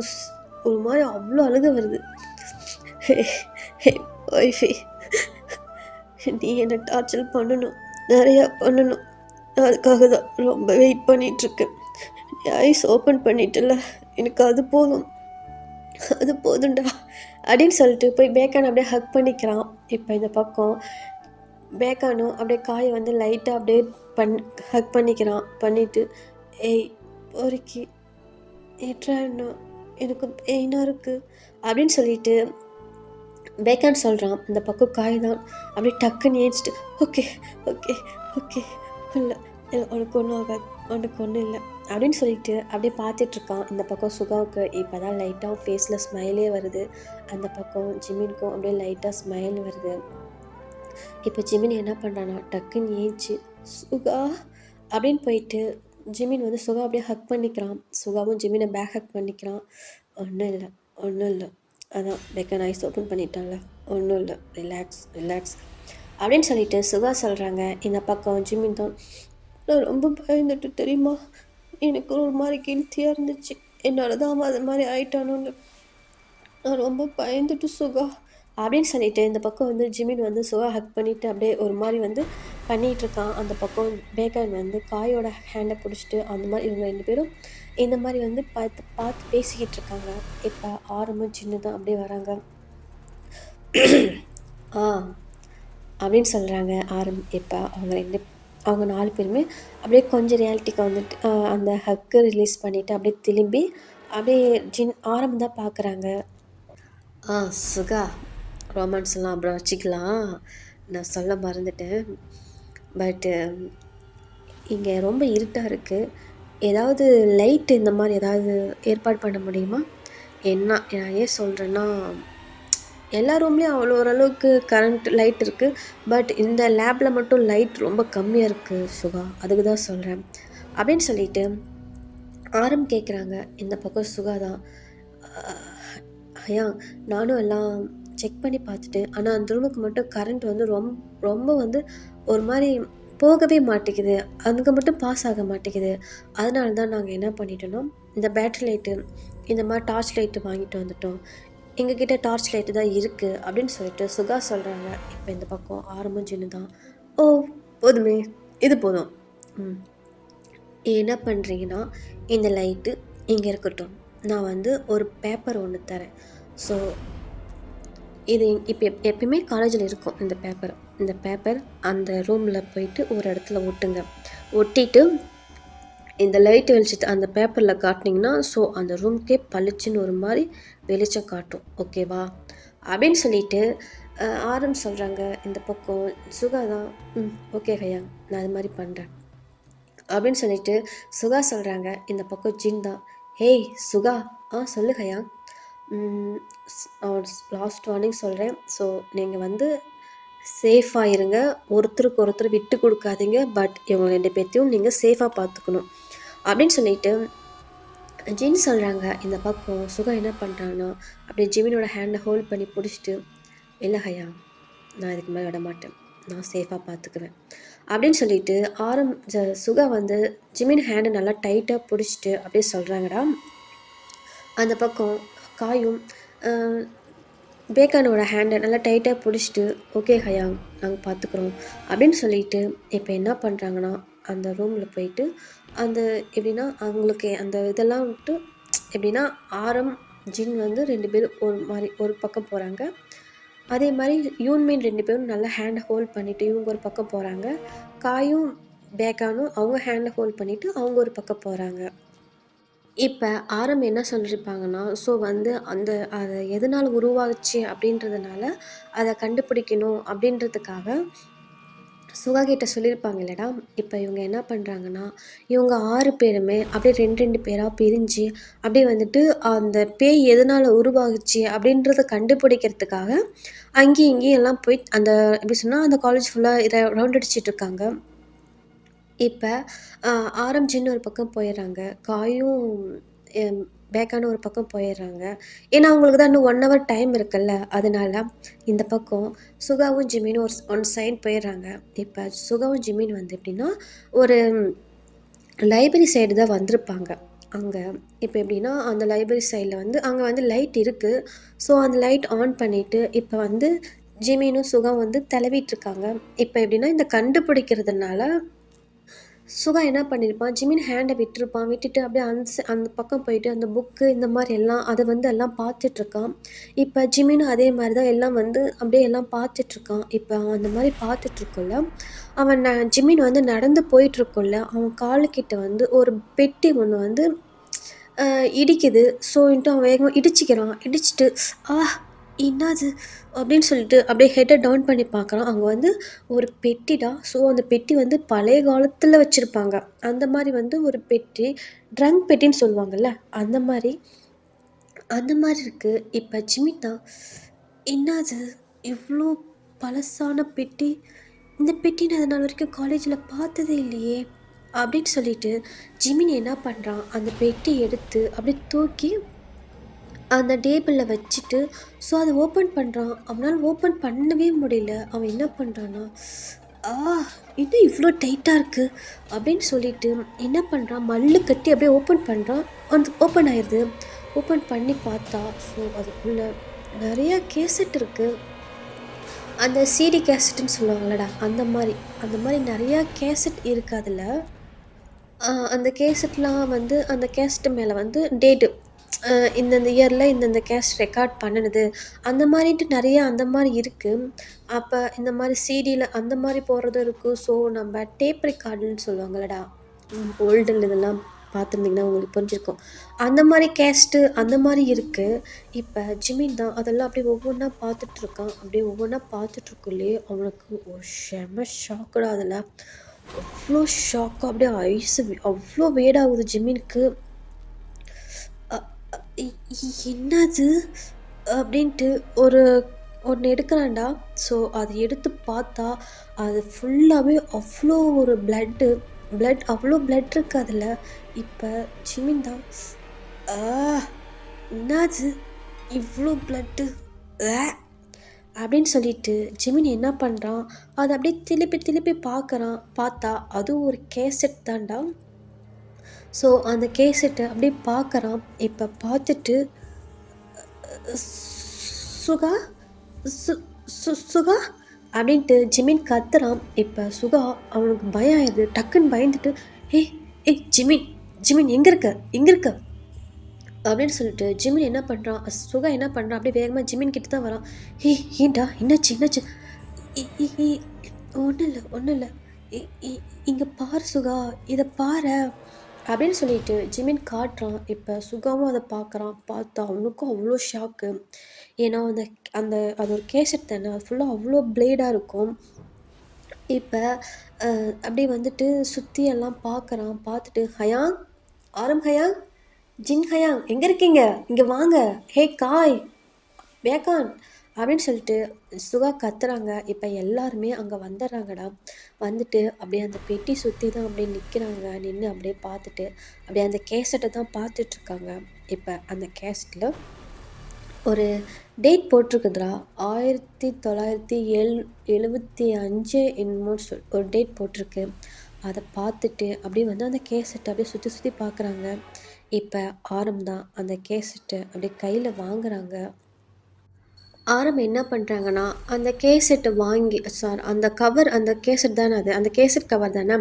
ஒரு மாதிரி அவ்வளோ அழுகை வருது. ஒய்ஃபே, நீ என்னை டார்ச்சர் பண்ணணும், நிறையா பண்ணணும், அதுக்காக தான் ரொம்ப வெயிட் பண்ணிகிட்ருக்கேன். நீ ஐஸ் ஓப்பன் பண்ணிட்டல, எனக்கு அது போதும், அது போதும்டா அப்படின்னு சொல்லிட்டு போய் பேக்கான் அப்படியே ஹக் பண்ணிக்கிறான். இப்போ இந்த பக்கம் பேக்கானும் அப்படியே காயை வந்து லைட்டாக அப்படியே ஹக் பண்ணிக்கிறான். பண்ணிவிட்டு ஏய் பொறுக்கி ஏற்றா, என்ன எனக்கு பெயினாக இருக்குது அப்படின்னு சொல்லிட்டு பேக்கான் சொல்கிறான். இந்த பக்கம் காய் தான் அப்படியே டக்குன்னு ஏச்சிட்டு ஓகே ஓகே ஓகே இல்லை, உனக்கு ஒன்றும் ஆகாது, உனக்கு ஒன்றும் இல்லை அப்படின்னு சொல்லிட்டு அப்படியே பார்த்துட்ருக்கான். இந்த பக்கம் சுகாவுக்கு இப்போ தான் லைட்டாக ஃபேஸில் ஸ்மைலே வருது. அந்த பக்கம் ஜிமினுக்கும் அப்படியே லைட்டாக ஸ்மைல் வருது. இப்போ ஜிமின் என்ன பண்ணுறான்னா டக்குன்னு ஏஞ்சி சுகா அப்படின்னு போயிட்டு ஜிமின் வந்து சுகா அப்படியே ஹக் பண்ணிக்கிறான். சுகாவும் ஜிமினை பேக் ஹக் பண்ணிக்கிறான். ஒன்றும் இல்லை, ஒன்றும் இல்லை, அதான் பேக்கான் ஐஸ் ஓப்பன் பண்ணிட்டான்ல, ஒன்றும் இல்லை, ரிலாக்ஸ் ரிலாக்ஸ் அப்படின்னு சொல்லிட்டு சுகா சொல்கிறாங்க. இந்த பக்கம் ஜிமின் தான், நான் ரொம்ப பயந்துட்டு தெரியுமா, எனக்கு ஒரு மாதிரி கில்ட்டியாக இருந்துச்சு, என்னால் தான் அவன் அது மாதிரி ஆயிட்டானோன்னு நான் ரொம்ப பயந்துட்டு சுகா அப்படின்னு சொல்லிட்டு இந்த பக்கம் வந்து ஜிமின் வந்து சுகா ஹக் பண்ணிவிட்டு அப்படியே ஒரு மாதிரி வந்து பண்ணிகிட்ருக்கான். அந்த பக்கம் பேக்கான் வந்து காயோட ஹேண்டை பிடிச்சிட்டு அந்த மாதிரி இவங்க 2 பேரும் இந்த மாதிரி வந்து பார்த்து பேசிக்கிட்டு இருக்காங்க. இப்போ ஆரம்பம் சின்னதாக அப்படியே வராங்க. அப்படின்னு சொல்கிறாங்க இப்போ அவங்க 4 பேருமே அப்படியே கொஞ்சம் ரியாலிட்டிக்கு வந்துட்டு அந்த ஹக்கு ரிலீஸ் பண்ணிவிட்டு அப்படியே திரும்பி அப்படியே ஆரம்பம் தான் பார்க்குறாங்க. சுகா, ரொமான்ஸ்லாம் அப்புறம் வச்சுக்கலாம், நான் சொல்ல மறந்துட்டேன், பட்டு இங்கே ரொம்ப இருட்டாக இருக்குது, ஏதாவது லைட்டு இந்த மாதிரி ஏதாவது ஏற்பாடு பண்ண முடியுமா? நான் ஏன் சொல்கிறேன்னா, எல்லா ரூம்லேயும் அவ்வளோ ஓரளவுக்கு கரண்ட் லைட் இருக்குது, பட் இந்த லேபில் மட்டும் லைட் ரொம்ப கம்மியாக இருக்குது சுகா, அதுக்கு தான் சொல்கிறேன் அப்படின்னு சொல்லிட்டு கேட்குறாங்க. இந்த பக்கம் சுகா தான், ஐயா நானும் எல்லாம் செக் பண்ணி பார்த்துட்டேன், ஆனால் அந்த ரூமுக்கு மட்டும் கரண்ட் வந்து ரொம்ப வந்து ஒரு மாதிரி போகவே மாட்டேங்குது. அங்கே மட்டும் பாஸ் ஆக மாட்டேங்குது. அதனால தான் நாங்கள் என்ன பண்ணிட்டோன்னா, இந்த பேட்டரி லைட்டு, இந்த மாதிரி டார்ச் லைட்டு வாங்கிட்டு வந்துட்டோம். எங்ககிட்ட டார்ச் லைட்டு தான் இருக்குது அப்படின்னு சொல்லிட்டு சுகா சொல்கிறாங்க. இப்போ இந்த பக்கம் ஆரம்பம் ஜின்னு தான், ஓ போதுமே, இது போதும். ம் என்ன பண்ணுறீங்கன்னா, இந்த லைட்டு இங்கே இருக்கட்டும். நான் வந்து ஒரு பேப்பர் ஒன்று தரேன். ஸோ இது இப்போ எப்பயுமே காலேஜில் இருக்கும் இந்த பேப்பர். இந்த பேப்பர் அந்த ரூமில் போயிட்டு ஒரு இடத்துல ஒட்டுங்க. ஒட்டிட்டு இந்த லைட் வெளிச்சத்தை அந்த பேப்பரில் காட்டினீங்கன்னா, ஸோ அந்த ரூம்க்கே பளிச்சுன்னு ஒரு மாதிரி வெளிச்சம் காட்டும். ஓகேவா? அப்படின்னு சொல்லிட்டு ஆரம் சொல்கிறாங்க. இந்த பக்கம் சுகா தான், ஓகே ஹையா, நான் அது மாதிரி பண்ணுறேன் அப்படின்னு சொல்லிட்டு சுகா சொல்கிறாங்க. இந்த பக்கம் ஜின் தான், ஹேய் சுகா, சொல்லு ஹையா. லாஸ்ட் வார்னிங் சொல்கிறேன். ஸோ நீங்கள் வந்து சேஃபாக இருங்க. ஒருத்தருக்கு ஒருத்தர் விட்டு கொடுக்காதீங்க. பட் இவங்க 2 பேர்த்தையும் நீங்கள் சேஃபாக பார்த்துக்கணும் அப்படின்னு சொல்லிட்டு ஜின் சொல்கிறாங்க. இந்த பக்கம் சுகா என்ன பண்ணுறாங்கன்னா, அப்படியே ஜிமினோட ஹேண்டை ஹோல்ட் பண்ணி பிடிச்சிட்டு, இல்லை ஹையா, நான் இதுக்கு மேலே விட மாட்டேன், நான் சேஃபாக பார்த்துக்குவேன் அப்படின்னு சொல்லிட்டு சுகா வந்து ஜிமின் ஹேண்டை நல்லா டைட்டாக பிடிச்சிட்டு அப்படியே சொல்கிறாங்கடா. அந்த பக்கம் காயும் பேக்கானோட ஹேண்டை நல்லா டைட்டாக பிடிச்சிட்டு, ஓகே ஹையா, நாங்கள் பார்த்துக்குறோம் அப்படின்னு சொல்லிட்டு இப்போ என்ன பண்ணுறாங்கன்னா, அந்த ரூமில் போயிட்டு அந்த எப்படின்னா அவங்களுக்கு அந்த இதெல்லாம் விட்டு எப்படின்னா ஜின் வந்து 2 பேரும் ஒரு பக்கம் போகிறாங்க. அதே மாதிரி யூன்மீன் 2 பேரும் நல்லா ஹேண்டை ஹோல்ட் பண்ணிவிட்டு இவங்க ஒரு பக்கம் போகிறாங்க. காயும் பேக்கானும் அவங்க ஹேண்டை ஹோல்ட் பண்ணிவிட்டு அவங்க ஒரு பக்கம் போகிறாங்க. இப்போ என்ன சொல்லியிருப்பாங்கன்னா, ஸோ வந்து அதை எதனால் உருவாச்சு அப்படின்றதுனால அதை கண்டுபிடிக்கணும் அப்படின்றதுக்காக சுகா கிட்ட சொல்லியிருப்பாங்க இல்லைடா. இப்போ இவங்க என்ன பண்ணுறாங்கன்னா, இவங்க 6 பேருமே அப்படியே 2 பேராக பிரிஞ்சு அப்படியே வந்துட்டு அந்த பேய் எதனால் உருவாகுச்சு அப்படின்றத கண்டுபிடிக்கிறதுக்காக அங்கேயும் இங்கேயும் எல்லாம் போய் அந்த எப்படி சொன்னால் அந்த காலேஜ் ஃபுல்லாக இதை ரவுண்ட் அடிச்சிட்ருக்காங்க. இப்போ ஜின்னு ஒரு பக்கம் போயிடுறாங்க. காயும் பேக்கான ஒரு பக்கம் போயிடுறாங்க. ஏன்னா அவங்களுக்கு தான் இன்னும் 1 ஹவர் டைம் இருக்குல்ல. அதனால இந்த பக்கம் சுகாவும் ஜிமினும் ஒன் சைட் போயிடுறாங்க. இப்போ சுகாவும் ஜிமின் வந்து எப்படின்னா ஒரு லைப்ரரி சைடு தான் வந்திருப்பாங்க. அங்கே இப்போ எப்படின்னா அந்த லைப்ரரி சைடில் வந்து அங்கே வந்து லைட் இருக்குது. ஸோ அந்த லைட் ஆன் பண்ணிவிட்டு இப்போ வந்து ஜிமினும் சுகா வந்து தடவிட்டுருக்காங்க. இப்போ எப்படின்னா இந்த கண்டுபிடிக்கிறதுனால சுகா என்ன பண்ணியிருப்பான், ஜிமின் ஹேண்டை விட்டுருப்பான். விட்டுட்டு அப்படியே அந்த பக்கம் போயிட்டு அந்த புக்கு இந்த மாதிரி எல்லாம் அதை வந்து எல்லாம் பார்த்துட்ருக்கான். இப்போ ஜிமினும் அதே மாதிரி தான் எல்லாம் வந்து அப்படியே எல்லாம் பார்த்துட்ருக்கான். இப்போ அந்த மாதிரி பார்த்துட்ருக்குள்ள ஜிமின் வந்து நடந்து போயிட்டுருக்குள்ள அவன் காலுக்கிட்ட வந்து ஒரு பெட்டி ஒன்று வந்து இடிக்குது. அவன் வேகமாக இடிச்சிட்டு என்னாது அப்படின்னு சொல்லிட்டு அப்படியே ஹெட்டை டவுன் பண்ணி பார்க்குறான். அங்கே வந்து ஒரு பெட்டிடா. ஸோ அந்த பெட்டி வந்து பழைய காலத்தில் வச்சுருப்பாங்க. அந்த மாதிரி வந்து ஒரு பெட்டி, ட்ரங்க் பெட்டின்னு சொல்லுவாங்கள்ல, அந்த மாதிரி இருக்குது. இப்போ ஜிமின் என்னாது இவ்வளோ பழசான பெட்டி, இந்த பெட்டி நான் நாள் வரைக்கும் காலேஜில் பார்த்ததே இல்லையே அப்படின்னு சொல்லிட்டு ஜிமின் என்ன பண்ணுறான், அந்த பெட்டி எடுத்து அப்படியே தூக்கி அந்த டேபிளில் வச்சுட்டு அதை ஓப்பன் பண்ணுறான். அவனால் ஓப்பன் பண்ணவே முடியல. அவன் என்ன பண்ணுறான்னா, இது இவ்வளோ டைட்டாக இருக்குது அப்படின்னு சொல்லிட்டு என்ன பண்ணுறான், மல்லு கட்டி அப்படியே ஓப்பன் பண்ணுறான். ஓப்பன் ஆயிடுது. ஓப்பன் பண்ணி பார்த்தா அதுக்குள்ளே நிறையா கேசட் இருக்குது. அந்த சிடி கேசட்டுன்னு சொல்லுவாங்களடா, அந்த மாதிரி நிறையா கேசட் இருக்குது. அதில் அந்த கேசட்லாம் வந்து அந்த கேசட்டு மேலே வந்து டேட்டு, இந்தந்த இயரில் இந்தந்த கேஸ்ட் ரெக்கார்ட் பண்ணுனது அந்த மாதிரிட்டு நிறையா அந்த மாதிரி இருக்குது. அப்போ இந்த மாதிரி சிடியில் அந்த மாதிரி போடுறதும் இருக்குது. ஸோ நம்ம டேப் ரெக்கார்டுன்னு சொல்லுவாங்கள்லடா, ஓல்டில் இதெல்லாம் பார்த்துருந்திங்கன்னா உங்களுக்கு புரிஞ்சிருக்கும். அந்த மாதிரி கேஸ்ட்டு அந்த மாதிரி இருக்குது. இப்போ ஜிமின் தான் அதெல்லாம் அப்படியே ஒவ்வொன்றா பார்த்துட்ருக்கான். அப்படியே ஒவ்வொன்றா பார்த்துட்ருக்குள்ளே அவனுக்கு ஒரு செம ஷாக்குடா. அதில் அவ்வளோ ஷாக்காக அப்படியே ஐஸு அவ்வளோ வேடாகுது ஜிமினுக்கு. என்னது அப்படின்ட்டு ஒன்று எடுக்கிறான்டா. ஸோ அதை எடுத்து பார்த்தா அது ஃபுல்லாகவே அவ்வளோ ஒரு பிளட் அவ்வளோ பிளட் இருக்குது அதில். இப்போ ஜிமின் தான், என்னது இவ்வளோ பிளட்டு அப்படின்னு சொல்லிட்டு ஜெமினி என்ன பண்ணுறான், அதை அப்படியே திருப்பி திருப்பி பார்க்குறான். பார்த்தா அதுவும் ஒரு கேசட் தான்டா. ஸோ அந்த கேசட்டை அப்படியே பார்க்குறான். இப்போ பார்த்துட்டு சுகா சு சுகா அப்படின்ட்டு ஜிமின் கத்துறான். இப்போ சுகா அவனுக்கு பயம் ஆயிடுது. டக்குன்னு பயந்துட்டு, ஏய் ஏய் ஜிமின் ஜிமின் எங்கே இருக்க எங்கே இருக்க அப்படின்னு சொல்லிட்டு ஜிமின் என்ன பண்ணுறான், சுகா என்ன பண்ணுறான், அப்படியே வேகமாக ஜிமின் கிட்ட தான் வரான். ஏய் ஏன்டா என்னாச்சு என்னாச்சு? ஒன்றும் இல்லை ஒன்றும் இல்லை, இங்கே பாரு சுகா, இதை பாரு அப்படின்னு சொல்லிட்டு ஜிமின் காட்டுறான். இப்போ சுகாவும் அதை பார்க்குறான். பார்த்தா அவனுக்கும் அவ்வளோ ஷாக்கு. ஏன்னா அந்த அந்த அது ஒரு கேசட் தானே, அது ஃபுல்லாக அவ்வளோ பிளேடாக இருக்கும். இப்போ அப்படியே வந்துட்டு சுற்றி எல்லாம் பார்க்குறான். பார்த்துட்டு ஹயாங், ஆரம் ஹயாங், ஜின் ஹயாங் எங்கே இருக்கீங்க, இங்கே வாங்க, ஹே காய் பேக்கான் அப்படின்னு சொல்லிட்டு சுகா கத்துறாங்க. இப்போ எல்லாருமே அங்கே வந்துடுறாங்கடா. வந்துட்டு அப்படியே அந்த பெட்டி சுற்றி தான் அப்படியே நிற்கிறாங்க. நின்று அப்படியே பார்த்துட்டு அப்படியே அந்த கேசட்டை தான் பார்த்துட்ருக்காங்க. இப்போ அந்த கேசட்டில் ஒரு டேட் போட்டிருக்குதுடா, 1975 என்னமோ ஒரு டேட் போட்டிருக்கு. அதை பார்த்துட்டு அப்படியே வந்து அந்த கேசட்டை அப்படியே சுற்றி சுற்றி பார்க்குறாங்க. இப்போ ஆரம் தான் அந்த கேசட்டை அப்படியே கையில் வாங்குறாங்க. ஆரம் என்ன பண்ணுறாங்கன்னா, அந்த கேசட்டை வாங்கி அந்த கவர், அந்த கேசட் தானே அது, அந்த கேசட் கவர் தானே,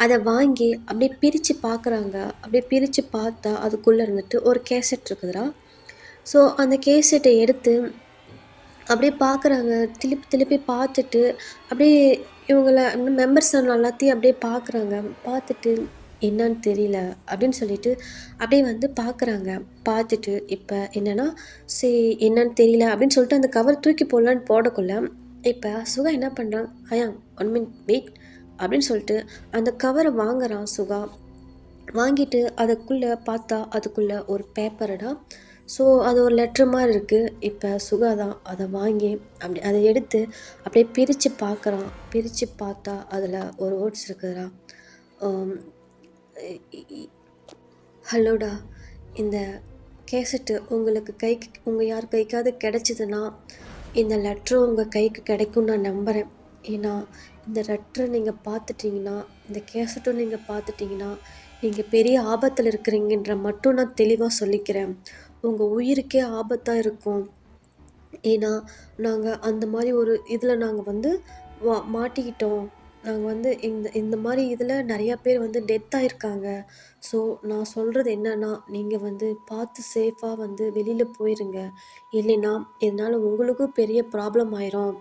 அதை வாங்கி அப்படியே பிரித்து பார்க்குறாங்க. அப்படியே பிரித்து பார்த்தா அதுக்குள்ளே இருந்துட்டு ஒரு கேசட் இருக்குதுடா. ஸோ அந்த கேசட்டை எடுத்து அப்படியே பார்க்குறாங்க. திருப்பி திருப்பி பார்த்துட்டு அப்படியே இவங்கள மெம்பர்ஸ் எல்லாத்தையும் அப்படியே பார்க்குறாங்க. பார்த்துட்டு என்னன்னு தெரியல அப்படின்னு சொல்லிட்டு அப்படியே வந்து பார்க்குறாங்க. பார்த்துட்டு இப்போ என்னென்னா, சரி என்னன்னு தெரியல அப்படின்னு சொல்லிட்டு அந்த கவர் தூக்கி போடலான்னு போடக்குள்ள இப்போ சுகா என்ன பண்ணுறான், ஐயா 1 மினிட் வெயிட் அப்படின்னு சொல்லிட்டு அந்த கவரை வாங்குறான் சுகா. வாங்கிட்டு அதுக்குள்ளே பார்த்தா அதுக்குள்ளே ஒரு பேப்பருடா. ஸோ அது ஒரு லெட்ரு மாதிரி இருக்குது. இப்போ சுகா தான் அதை வாங்கி அப்படி அதை எடுத்து அப்படியே பிரித்து பார்க்குறான். பிரித்து பார்த்தா அதில் ஒரு வேர்ட்ஸ் இருக்குதுடா. ஹலோடா, இந்த கேசட்டு உங்களுக்கு கைக்கு உங்கள் யார் கைக்காவது கிடச்சிதுன்னா இந்த லெட்ரு உங்கள் கைக்கு கிடைக்கும்னு நான் நம்புகிறேன். ஏன்னா இந்த லெட்ரை நீங்கள் பார்த்துட்டிங்கன்னா, இந்த கேசட்டும் நீங்கள் பார்த்துட்டிங்கன்னா நீங்கள் பெரிய ஆபத்தில் இருக்கிறீங்கன்ற மட்டும் நான் தெளிவாக சொல்லிக்கிறேன். உங்கள் உயிருக்கே ஆபத்தாக இருக்கும். ஏன்னா நாங்கள் அந்த மாதிரி ஒரு இதில் நாங்கள் வந்து மாட்டிக்கிட்டோம். நாங்கள் வந்து இந்த மாதிரி இதில் நிறையா பேர் வந்து டெத் ஆகிருக்காங்க. ஸோ நான் சொல்கிறது என்னென்னா, நீங்கள் வந்து பார்த்து சேஃபாக வந்து வெளியில் போயிருங்க. இல்லைன்னா இதனால் உங்களுக்கும் பெரிய ப்ராப்ளம் ஆயிரும்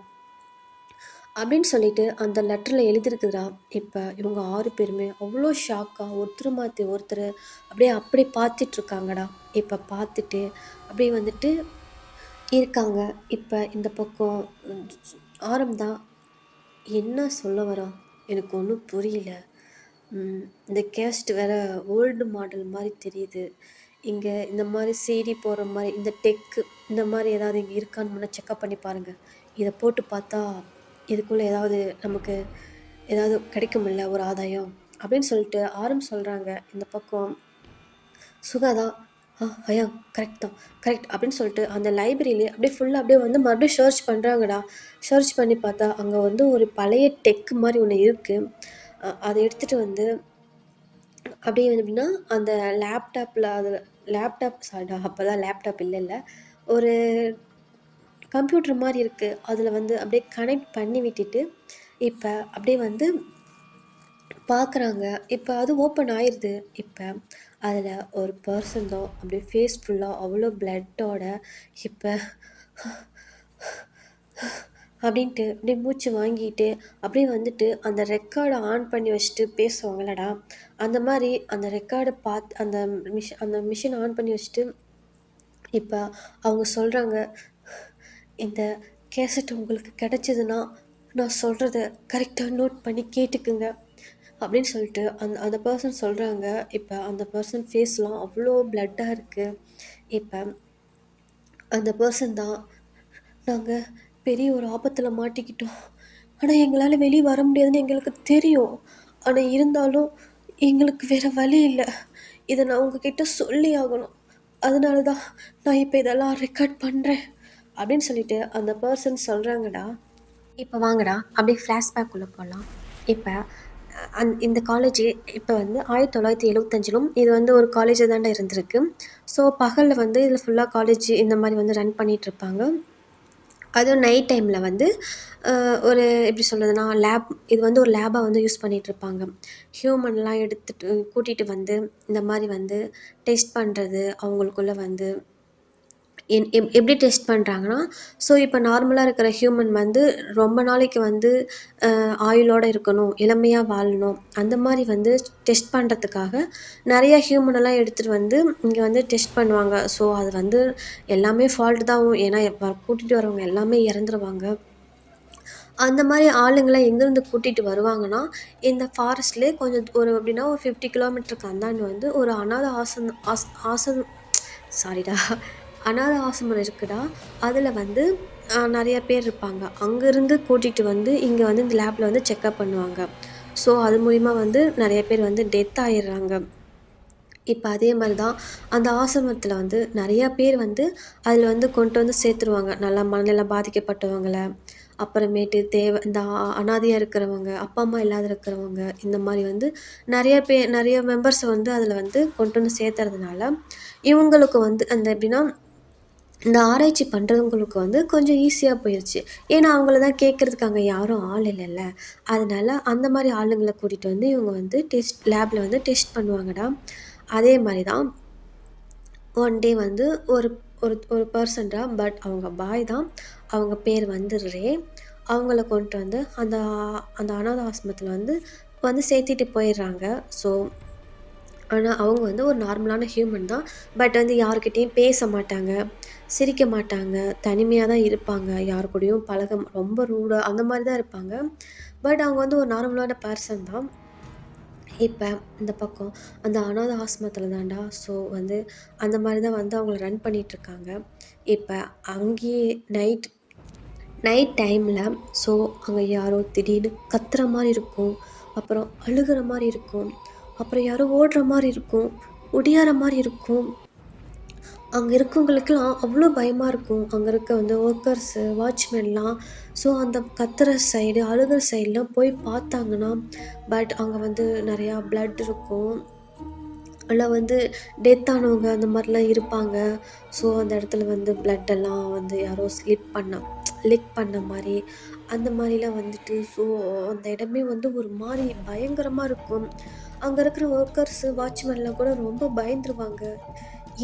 அப்படின்னு சொல்லிட்டு அந்த லெட்டரில் எழுதியிருக்குதுடா. இப்போ இவங்க 6 பேருமே அவ்வளோ ஷாக்காக ஒருத்தர் மாற்றி ஒருத்தர் அப்படியே பார்த்துட்ருக்காங்கடா. இப்போ பார்த்துட்டு அப்படியே வந்துட்டு இருக்காங்க. இப்போ இந்த பக்கம் ஆரம் தான் என்ன சொல்ல வரான் எனக்கு ஒன்றும் புரியல. இந்த கேஸ்ட் வேறு ஓல்டு மாடல் மாதிரி தெரியுது. இங்கே இந்த மாதிரி சிடி போடுற மாதிரி இந்த டெக்கு இந்த மாதிரி ஏதாவது இங்கே இருக்கான்னு முன்னே செக்கப் பண்ணி பாருங்கள். இதை போட்டு பார்த்தா இதுக்குள்ளே ஏதாவது நமக்கு ஏதாவது கிடைக்குமில்ல ஒரு ஆதாயம் அப்படின்னு சொல்லிட்டு ஆரம் சொல்கிறாங்க. இந்த பக்கம் சுகாதா ஐயா கரெக்ட் தான் கரெக்ட் அப்படின்னு சொல்லிட்டு அந்த லைப்ரரியிலே அப்படியே ஃபுல்லாக அப்படியே வந்து மறுபடியும் சர்ச் பண்ணுறாங்கடா. சர்ச் பண்ணி பார்த்தா அங்கே வந்து ஒரு பழைய டெக் மாதிரி ஒன்று இருக்குது. அதை எடுத்துகிட்டு வந்து அப்படியே வந்து எப்படின்னா அந்த லேப்டாப்பில் அதில் லேப்டாப் சாரிடா, அப்போ தான் லேப்டாப் இல்லை ஒரு கம்ப்யூட்டர் மாதிரி இருக்குது. அதில் வந்து அப்படியே கனெக்ட் பண்ணி விட்டுட்டு இப்போ அப்படியே வந்து பார்க்குறாங்க. இப்போ அது ஓப்பன் ஆயிடுது. இப்போ அதில் ஒரு பர்சன் தான் அப்படியே ஃபேஸ் ஃபுல்லாக அவ்வளோ பிளட்டோட இப்போ அப்படின்ட்டு அப்படியே மூச்சு வாங்கிட்டு அப்படியே வந்துட்டு அந்த ரெக்கார்டை ஆன் பண்ணி வச்சுட்டு பேசுவாங்களடா, அந்த மாதிரி அந்த ரெக்கார்டை பார்த்து அந்த மிஷின் ஆன் பண்ணி வச்சுட்டு இப்போ அவங்க சொல்கிறாங்க, இந்த கேசட் உங்களுக்கு கிடச்சிதுன்னா நான் சொல்கிறத கரெக்டாக நோட் பண்ணி கேட்டுக்குங்க அப்படின்னு சொல்லிட்டு அந்த பர்சன் சொல்கிறாங்க. இப்போ அந்த பர்சன் ஃபேஸ்லாம் அவ்வளோ பிளட்டாக இருக்குது. இப்போ அந்த பர்சன் தான், நாங்கள் பெரிய ஒரு ஆபத்தில் மாட்டிக்கிட்டோம். ஆனால் எங்களால் வெளியே வர முடியாதுன்னு எங்களுக்கு தெரியும். ஆனால் இருந்தாலும் எங்களுக்கு வேறு வழி இல்லை. இதை நான் உங்ககிட்ட சொல்லி ஆகணும். அதனால தான் நான் இப்போ இதெல்லாம் ரெக்கார்ட் பண்ணுறேன் அப்படின்னு சொல்லிட்டு அந்த பர்சன் சொல்கிறாங்கடா. இப்போ வாங்கடா அப்படியே ஃப்ளாஷ்பேக்குள்ளே போகலாம். இப்போ இந்த காலேஜ் இப்போ வந்து 1975லும் இது வந்து ஒரு காலேஜ் தாண்டா இருந்திருக்கு. ஸோ பகலில் வந்து இதில் ஃபுல்லாக காலேஜ் இந்த மாதிரி வந்து ரன் பண்ணிகிட்ருப்பாங்க. அதுவும் நைட் டைமில் வந்து ஒரு எப்படி சொல்கிறதுனா இது வந்து ஒரு லேபாக வந்து யூஸ் பண்ணிகிட்ருப்பாங்க. ஹியூமன்லாம் எடுத்துகிட்டு கூட்டிகிட்டு வந்து இந்த மாதிரி வந்து டெஸ்ட் பண்ணுறது அவங்களுக்குள்ளே வந்து எப்படி டெஸ்ட் பண்ணுறாங்கன்னா, ஸோ இப்போ நார்மலாக இருக்கிற ஹியூமன் வந்து ரொம்ப நாளைக்கு வந்து ஆயுளோடு இருக்கணும், இளமையாக வாழணும், அந்த மாதிரி வந்து டெஸ்ட் பண்ணுறதுக்காக நிறையா ஹியூமனெல்லாம் எடுத்துகிட்டு வந்து இங்கே வந்து டெஸ்ட் பண்ணுவாங்க. ஸோ அது வந்து எல்லாமே ஃபால்ட் தான். ஏன்னா கூட்டிகிட்டு வரவங்க எல்லாமே இறந்துருவாங்க. அந்த மாதிரி ஆளுங்களை எங்கேருந்து கூட்டிகிட்டு வருவாங்கன்னா, இந்த ஃபாரஸ்ட்லேயே கொஞ்சம் ஒரு எப்படின்னா ஒரு 50 கிலோமீட்டருக்கு அந்தாண்ட வந்து ஒரு அனாதை சாரிடா அனாதை ஆசிரமம் இருக்குடா. அதில் வந்து நிறைய பேர் இருப்பாங்க. அங்கேருந்து கூட்டிகிட்டு வந்து இங்கே வந்து இந்த லேபில் வந்து செக்கப் பண்ணுவாங்க. ஸோ அது மூலிமா வந்து நிறைய பேர் வந்து டெத் ஆயிடுறாங்க. இப்போ அதே மாதிரி தான் அந்த ஆசிரமத்தில் வந்து நிறையா பேர் வந்து அதில் வந்து கொண்டு வந்து சேர்த்துருவாங்க. நல்லா மனநலம் பாதிக்கப்பட்டவங்கள, அப்புறமேட்டு இந்த அனாதையாக இருக்கிறவங்க, அப்பா அம்மா இல்லாத இருக்கிறவங்க, இந்த மாதிரி வந்து நிறைய மெம்பர்ஸை வந்து அதில் வந்து கொண்டு வந்து சேர்த்துறதுனால இவங்களுக்கு வந்து அந்த எப்படின்னா இந்த ஆராய்ச்சி பண்ணுறவங்களுக்கு வந்து கொஞ்சம் ஈஸியாக போயிடுச்சு. ஏன்னா அவங்கள தான் கேட்குறதுக்கு அங்கே யாரும் ஆள் இல்லைல்ல. அதனால அந்த மாதிரி ஆளுங்களை கூட்டிகிட்டு வந்து இவங்க வந்து லேபில் வந்து டெஸ்ட் பண்ணுவாங்கடா. அதே மாதிரி தான் ஒன் டே வந்து ஒரு ஒரு ஒரு பர்சன்டா, பட் அவங்க பாய் தான். அவங்க பேர் வந்து ரே. அவங்கள கொண்டுட்டு வந்து அந்த அந்த அனாதை ஆசிரமத்தில் வந்து வந்து சேர்த்திட்டு போயிடுறாங்க. ஸோ ஆனால் அவங்க வந்து ஒரு நார்மலான ஹியூமன் தான். பட் வந்து யாருக்கிட்டேயும் பேச மாட்டாங்க, சிரிக்க மாட்டாங்க, தனிமையாக தான் இருப்பாங்க. யார் கூடயும் ரொம்ப ரூடாக அந்த மாதிரி தான் இருப்பாங்க. பட் அவங்க வந்து ஒரு நார்மலான பர்சன் தான். இப்போ இந்த பக்கம் அந்த அனாதை ஆசிரமத்தில் தான்டா. ஸோ வந்து அந்த மாதிரி தான் வந்து அவங்கள ரன் பண்ணிகிட்ருக்காங்க. இப்போ அங்கேயே நைட் டைமில் ஸோ அங்கே யாரோ திடீர்னு கத்துற மாதிரி இருக்கும், அப்புறம் அழுகிற மாதிரி இருக்கும், அப்புறம் யாரோ ஓடுற மாதிரி இருக்கும், ஒடியார மாதிரி இருக்கும். அங்கே இருக்கவங்களுக்கெல்லாம் அவ்வளோ பயமாக இருக்கும். அங்கே இருக்க வந்து ஒர்க்கர்ஸு, வாட்ச்மேன்லாம். ஸோ அந்த கத்துற சைடு, அழுகிற சைட்லாம் போய் பார்த்தாங்கன்னா, பட் அங்கே வந்து நிறையா ப்ளட் இருக்கும். அதில் வந்து டெத் ஆனவங்க அந்த மாதிரிலாம் இருப்பாங்க. ஸோ அந்த இடத்துல வந்து ப்ளட்டெல்லாம் வந்து யாரோ லீக் பண்ண மாதிரி அந்த மாதிரிலாம் வந்துட்டு ஸோ அந்த இடமே வந்து ஒரு மாதிரி பயங்கரமாக இருக்கும். அங்கே இருக்கிற ஒர்க்கர்ஸு, வாட்ச்மேன்லாம் கூட ரொம்ப பயந்துருவாங்க.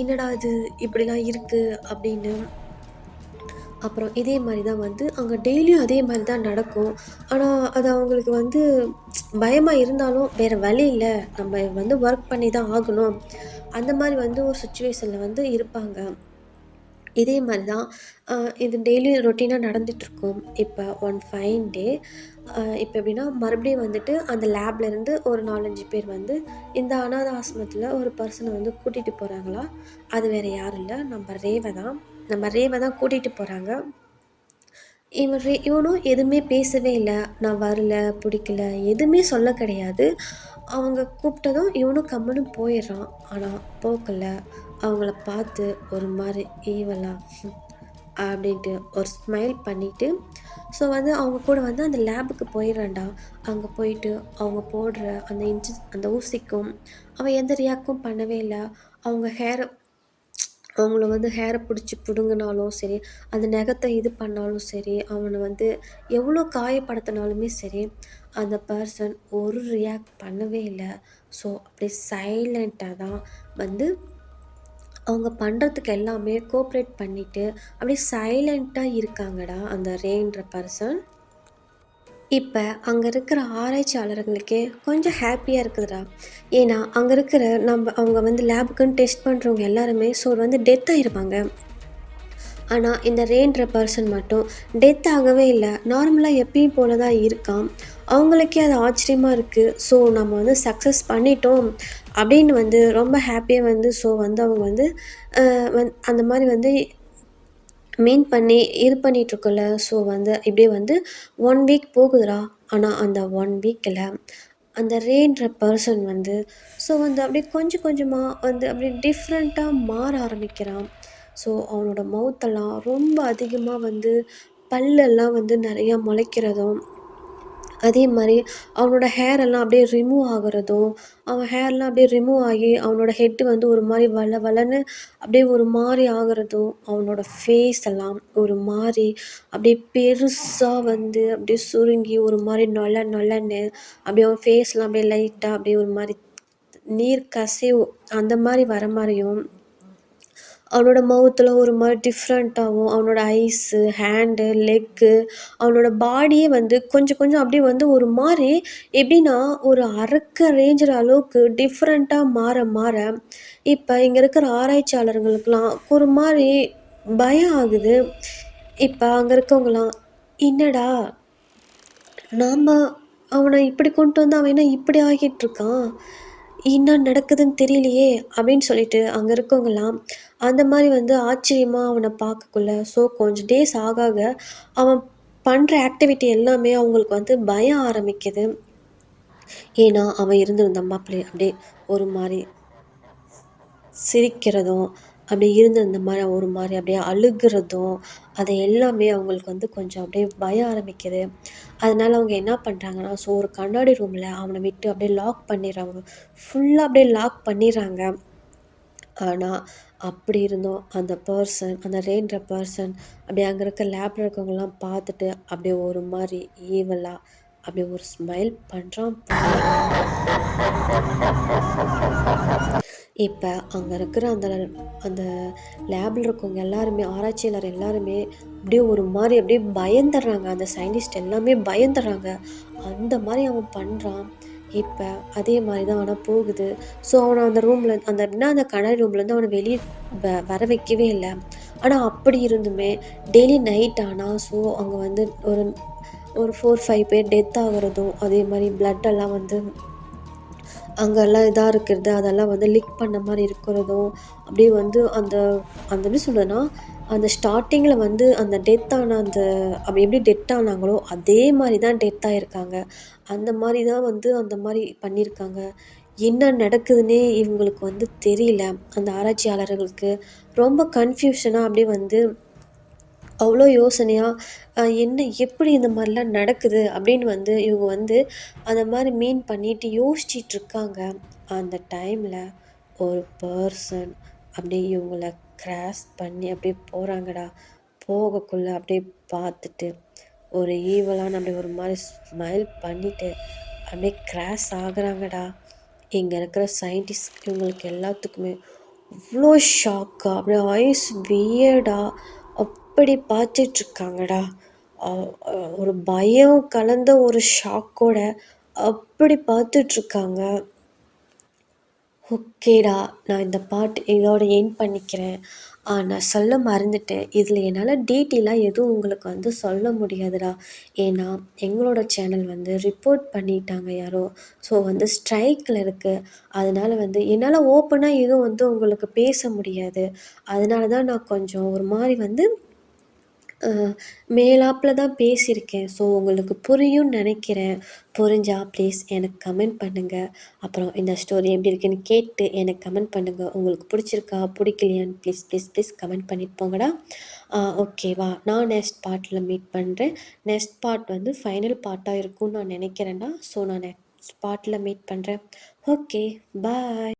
என்னடா இது இப்படிலாம் இருக்குது அப்படின்னு. அப்புறம் இதே மாதிரி தான் வந்து அங்கே டெய்லியும் அதே மாதிரி தான் நடக்கும். ஆனால் அது அவங்களுக்கு வந்து பயமாக இருந்தாலும் வேறு வழி இல்லை, நம்ம வந்து ஒர்க் பண்ணி தான் ஆகணும், அந்த மாதிரி வந்து ஒரு சுச்சுவேஷனில் வந்து இருப்பாங்க. இதே மாதிரி தான் இது டெய்லியும் ரொட்டீனாக நடந்துகிட்ருக்கும். இப்போ ஒன் ஃபைன் டே இப்போ எப்படின்னா மறுபடியும் வந்துட்டு அந்த லேப்லேருந்து ஒரு 4-5 பேர் வந்து இந்த அனாத ஆசிரமத்தில் ஒரு பர்சனை வந்து கூட்டிகிட்டு போகிறாங்களா. அது வேறு யாரும் இல்லை, நம்ம ரேவை தான் கூட்டிகிட்டு போகிறாங்க. இவனும் எதுவுமே பேசவே இல்லை. நான் வரல, பிடிக்கல, எதுவுமே சொல்ல கிடையாது. அவங்க கூப்பிட்டதும் இவனும் கம்முன்னு போயிடுறான். ஆனால் போகல. அவங்கள பார்த்து ஒரு மாதிரி ஈவலா அப்படின்ட்டு ஒரு ஸ்மைல் பண்ணிவிட்டு ஸோ வந்து அவங்க கூட வந்து அந்த லேபுக்கு போயிடுறான்டா. அங்கே போயிட்டு அவங்க போடுற அந்த ஊசிக்கும் அவன் எந்த ரியாக்டும் பண்ணவே இல்லை. அவங்கள வந்து ஹேரை பிடிச்சி பிடுங்கினாலும் சரி, அந்த நகத்தை இது பண்ணாலும் சரி, அவனை வந்து எவ்வளோ காயப்படுத்தினாலுமே சரி, அந்த பர்சன் ஒரு ரியாக்ட் பண்ணவே இல்லை. ஸோ அப்படியே சைலண்ட்டாக தான் வந்து அவங்க பண்ணுறதுக்கு எல்லாமே கோஆப்ரேட் பண்ணிவிட்டு அப்படியே சைலண்ட்டாக இருக்காங்கடா அந்த ரேன்ற பர்சன். இப்போ அங்கே இருக்கிற ஆராய்ச்சியாளர்களுக்கே கொஞ்சம் ஹாப்பியாக இருக்குதுடா. ஏன்னா அங்கே இருக்கிற அவங்க வந்து லேபுக்குன்னு டெஸ்ட் பண்ணுறவங்க எல்லாருமே ஸோ வந்து டெத் ஆகிருப்பாங்க. ஆனால் இந்த ரேன்ற பர்சன் மட்டும் டெத் ஆகவே இல்லை, நார்மலாக எப்பயும் போல தான் இருக்கான். அவங்களுக்கே அது ஆச்சரியமாக இருக்குது. ஸோ நம்ம வந்து சக்ஸஸ் பண்ணிட்டோம் அப்படின்னு வந்து ரொம்ப ஹாப்பியாக வந்து ஸோ வந்து அவங்க வந்து அந்த மாதிரி வந்து மீன் பண்ணி இது பண்ணிகிட்ருக்குல்ல. ஸோ வந்து இப்படியே வந்து 1 வீக் போகுதுடா. ஆனால் அந்த 1 வீக்கில் அந்த ரேன்ற பர்சன் வந்து ஸோ வந்து அப்படியே கொஞ்சம் கொஞ்சமாக வந்து அப்படியே டிஃப்ரெண்ட்டாக மாற ஆரம்பிக்கிறான். ஸோ அவனோட மவுத்தெல்லாம் ரொம்ப அதிகமா வந்து பல்லெல்லாம் வந்து நெறையா முளைக்கிறதும், அதே மாரி அவனோட ஹேர் எல்லாம் அப்படியே ரிமூவ் ஆகுறதும், அவன் ஹேர்லாம் அப்படியே ரிமூவ் ஆகி அவனோட ஹெட் வந்து ஒரு மாரி வழ வழன்னு அப்படியே ஒரு மாரி ஆகுறதும், அவனோட ஃபேஸ் எல்லாம் ஒரு மாரி அப்படியே பெருசா வந்து அப்படியே சுருங்கி ஒரு மாரி நொல நொலன்னு அப்படியே அவன் ஃபேஸ்லாம் அப்படியே லைட்டா அப்படியே ஒரு மாரி நீர் கசிவு அந்த மாரி வர மாரியும், அவனோட மவுத்துல ஒரு மாரி டிஃப்ரெண்ட்டாவும், அவனோட ஐஸு, ஹேண்டு, லெக்கு, அவனோட பாடியே வந்து கொஞ்சம் கொஞ்சம் அப்படியே வந்து ஒரு மாரி எப்படின்னா, ஒரு அரக்க ரேஞ்சுற அளவுக்கு டிஃப்ரெண்ட்டா மாற மாற, இப்ப இங்க இருக்கிற ஆராய்ச்சியாளர்களுக்கெல்லாம் ஒரு மாரி பயம் ஆகுது. இப்ப அங்க இருக்கவங்கலாம், "என்னடா நாம அவன இப்படி கொண்டு வந்து அவன் என்ன இப்படி ஆகிட்டுருக்கான்? என்ன நடக்குதுன்னு தெரியலையே! அப்படின்னு சொல்லிட்டு அங்க இருக்கவங்கலாம் அந்த மாரி வந்து ஆச்சரியமா அவன பார்க்கக்குள்ள, ஸோ கொஞ்சம் டேஸ் ஆக ஆக அவன் பண்ற ஆக்டிவிட்டி எல்லாமே அவங்களுக்கு வந்து பயம் ஆரம்பிக்குது. ஏன்னா, அவன் இருந்திருந்த அப்படியே ஒரு மாரி சிரிக்கிறதும், அப்படி இருந்திருந்த மாரி ஒரு மாரி அப்படியே அழுகுறதும், அது எல்லாமே அவங்களுக்கு வந்து கொஞ்சம் அப்படியே பயம் ஆரம்பிக்குது. அதனால அவங்க என்ன பண்றாங்கன்னா, ஸோ ஒரு கண்ணாடி ரூம்ல அவன விட்டு அப்படியே லாக் பண்ணிர்றாங்க. ஃபுல்லா அப்படியே லாக் பண்ணிர்றாங்க. ஆனா, அப்படி இருந்தும் அந்த பெர்சன், அந்த ரேன்ற பெர்சன் அப்படியே அங்க இருக்க லேப்ல இருக்கவங்கலாம் பார்த்துட்டு, அப்படியே ஒரு மாரி ஈவலா அப்படியே ஒரு ஸ்மைல் பண்றான் பாருங்க. இப்ப அங்க இருக்கிற அந்த அந்த லேப்ல இருக்கவங்க எல்லாருமே, ஆராய்ச்சியாளர் எல்லாருமே அப்படியே ஒரு மாரி அப்படியே பயந்துர்றாங்க. அந்த சயின்டிஸ்ட் எல்லாமே பயந்துர்றாங்க. அந்த மாரி அவன் பண்றான். இப்ப அதே மாரி தான் ஆனா போகுது. ஸோ அவன அந்த ரூம்ல அந்த கண்ணாடி ரூம்லேருந்து அவன வெளிய வர வைக்கவே இல்ல. ஆனா அப்படி இருந்துமே டெய்லி நைட் ஆனா, ஸோ அங்க வந்து ஒரு ஒரு 4, 5 பேர் டெத் ஆகுறதும், அதே மாரி பிளட் எல்லாம் வந்து அங்கலாம் இதா இருக்கிறது, அதெல்லாம் வந்து லீக் பண்ண மாரி இருக்கிறதும், அப்படியே வந்து அந்த அந்த எப்படி சொல்றதுன்னா, அந்த ஸ்டார்ட்டிங்கில வந்து அந்த டெத் ஆன அந்த எப்படி டெத் ஆனாங்களோ, அதே மாரி தான் டெத் ஆயிருக்காங்க. அந்த மாரி தான் வந்து அந்த மாரி பண்ணியிருக்காங்க. என்ன நடக்குதுன்னே இவங்களுக்கு வந்து தெரியல. அந்த ஆராய்ச்சியாளர்களுக்கு ரொம்ப கன்ஃப்யூஷனா அப்படியே வந்து அவ்ளோ யோசனையா, என்ன எப்படி இந்த மாரிலாம் நடக்குது? அப்படின்னு வந்து இவங்க வந்து அந்த மாரி மீன் பண்ணிட்டு யோசிச்சிட்டுருக்காங்க. அந்த டைம்ல ஒரு பெர்சன் அப்படியே இவங்கள கிராஸ் பண்ணி அப்படியே போறாங்கடா. போகக்குள்ள அப்படியே பார்த்துட்டு, ஒரு ஈவலான அப்படியே ஒரு மாரி ஸ்மைல் பண்ணிட்டு, அப்படியே கிராஸ் ஆகுறாங்கடா. இங்க இருக்கிற சயின்டிஸ்ட் இவங்களுக்கு எல்லாத்துக்குமே அவ்ளோ ஷாக்கா, அப்படியே ஐஸ் வியர்டா அப்படி பார்த்துட்ருக்காங்கடா. அ அ ஒரு பயம் கலந்த ஒரு ஷாக்கோட அப்படி பார்த்துட்ருக்காங்க. ஓகேடா, நான் இந்த பார்ட் இதோட எண்ட் பண்ணிக்கிறேன். நான் சொல்ல மறந்துட்டேன். இதில என்னால டீட்டெயிலா எதுவும் உங்களுக்கு வந்து சொல்ல முடியாதுடா. ஏன்னா, எங்களோட சேனல் வந்து ரிப்போர்ட் பண்ணிட்டாங்க யாரோ. ஸோ வந்து ஸ்ட்ரைக்ல இருக்கு. அதனால வந்து என்னால ஓப்பனா எதுவும் வந்து உங்களுக்கு பேச முடியாது. அதனால தான் நான் கொஞ்சம் ஒரு மாரி வந்து அ மேலாப்ல தான் பேசியிருக்கேன். ஸோ உங்களுக்கு புரியும்னு நெனைக்கிறேன். புரிஞ்சா ப்ளீஸ் எனக்கு கமெண்ட் பண்ணுங்க. அப்புறம் இந்த ஸ்டோரி எப்படி இருக்குன்னு கேட்டு எனக்கு கமெண்ட் பண்ணுங்க. உங்களுக்கு புடிச்சிருக்கா? புடிக்கலையான்னு ப்ளீஸ் ப்ளீஸ் ப்ளீஸ் கமெண்ட் பண்ணிட்டு போங்கடா. ஓகேவா? நான் நெக்ஸ்ட் பார்ட்ல மீட் பண்றேன். நெக்ஸ்ட் பார்ட் வந்து ஃபைனல் பார்ட்டா இருக்கும்னு நான் நெனைக்கிறேன்டா. ஸோ நான் நெக்ஸ்ட் பார்ட்ல மீட் பண்றேன். ஓகே. பாய்.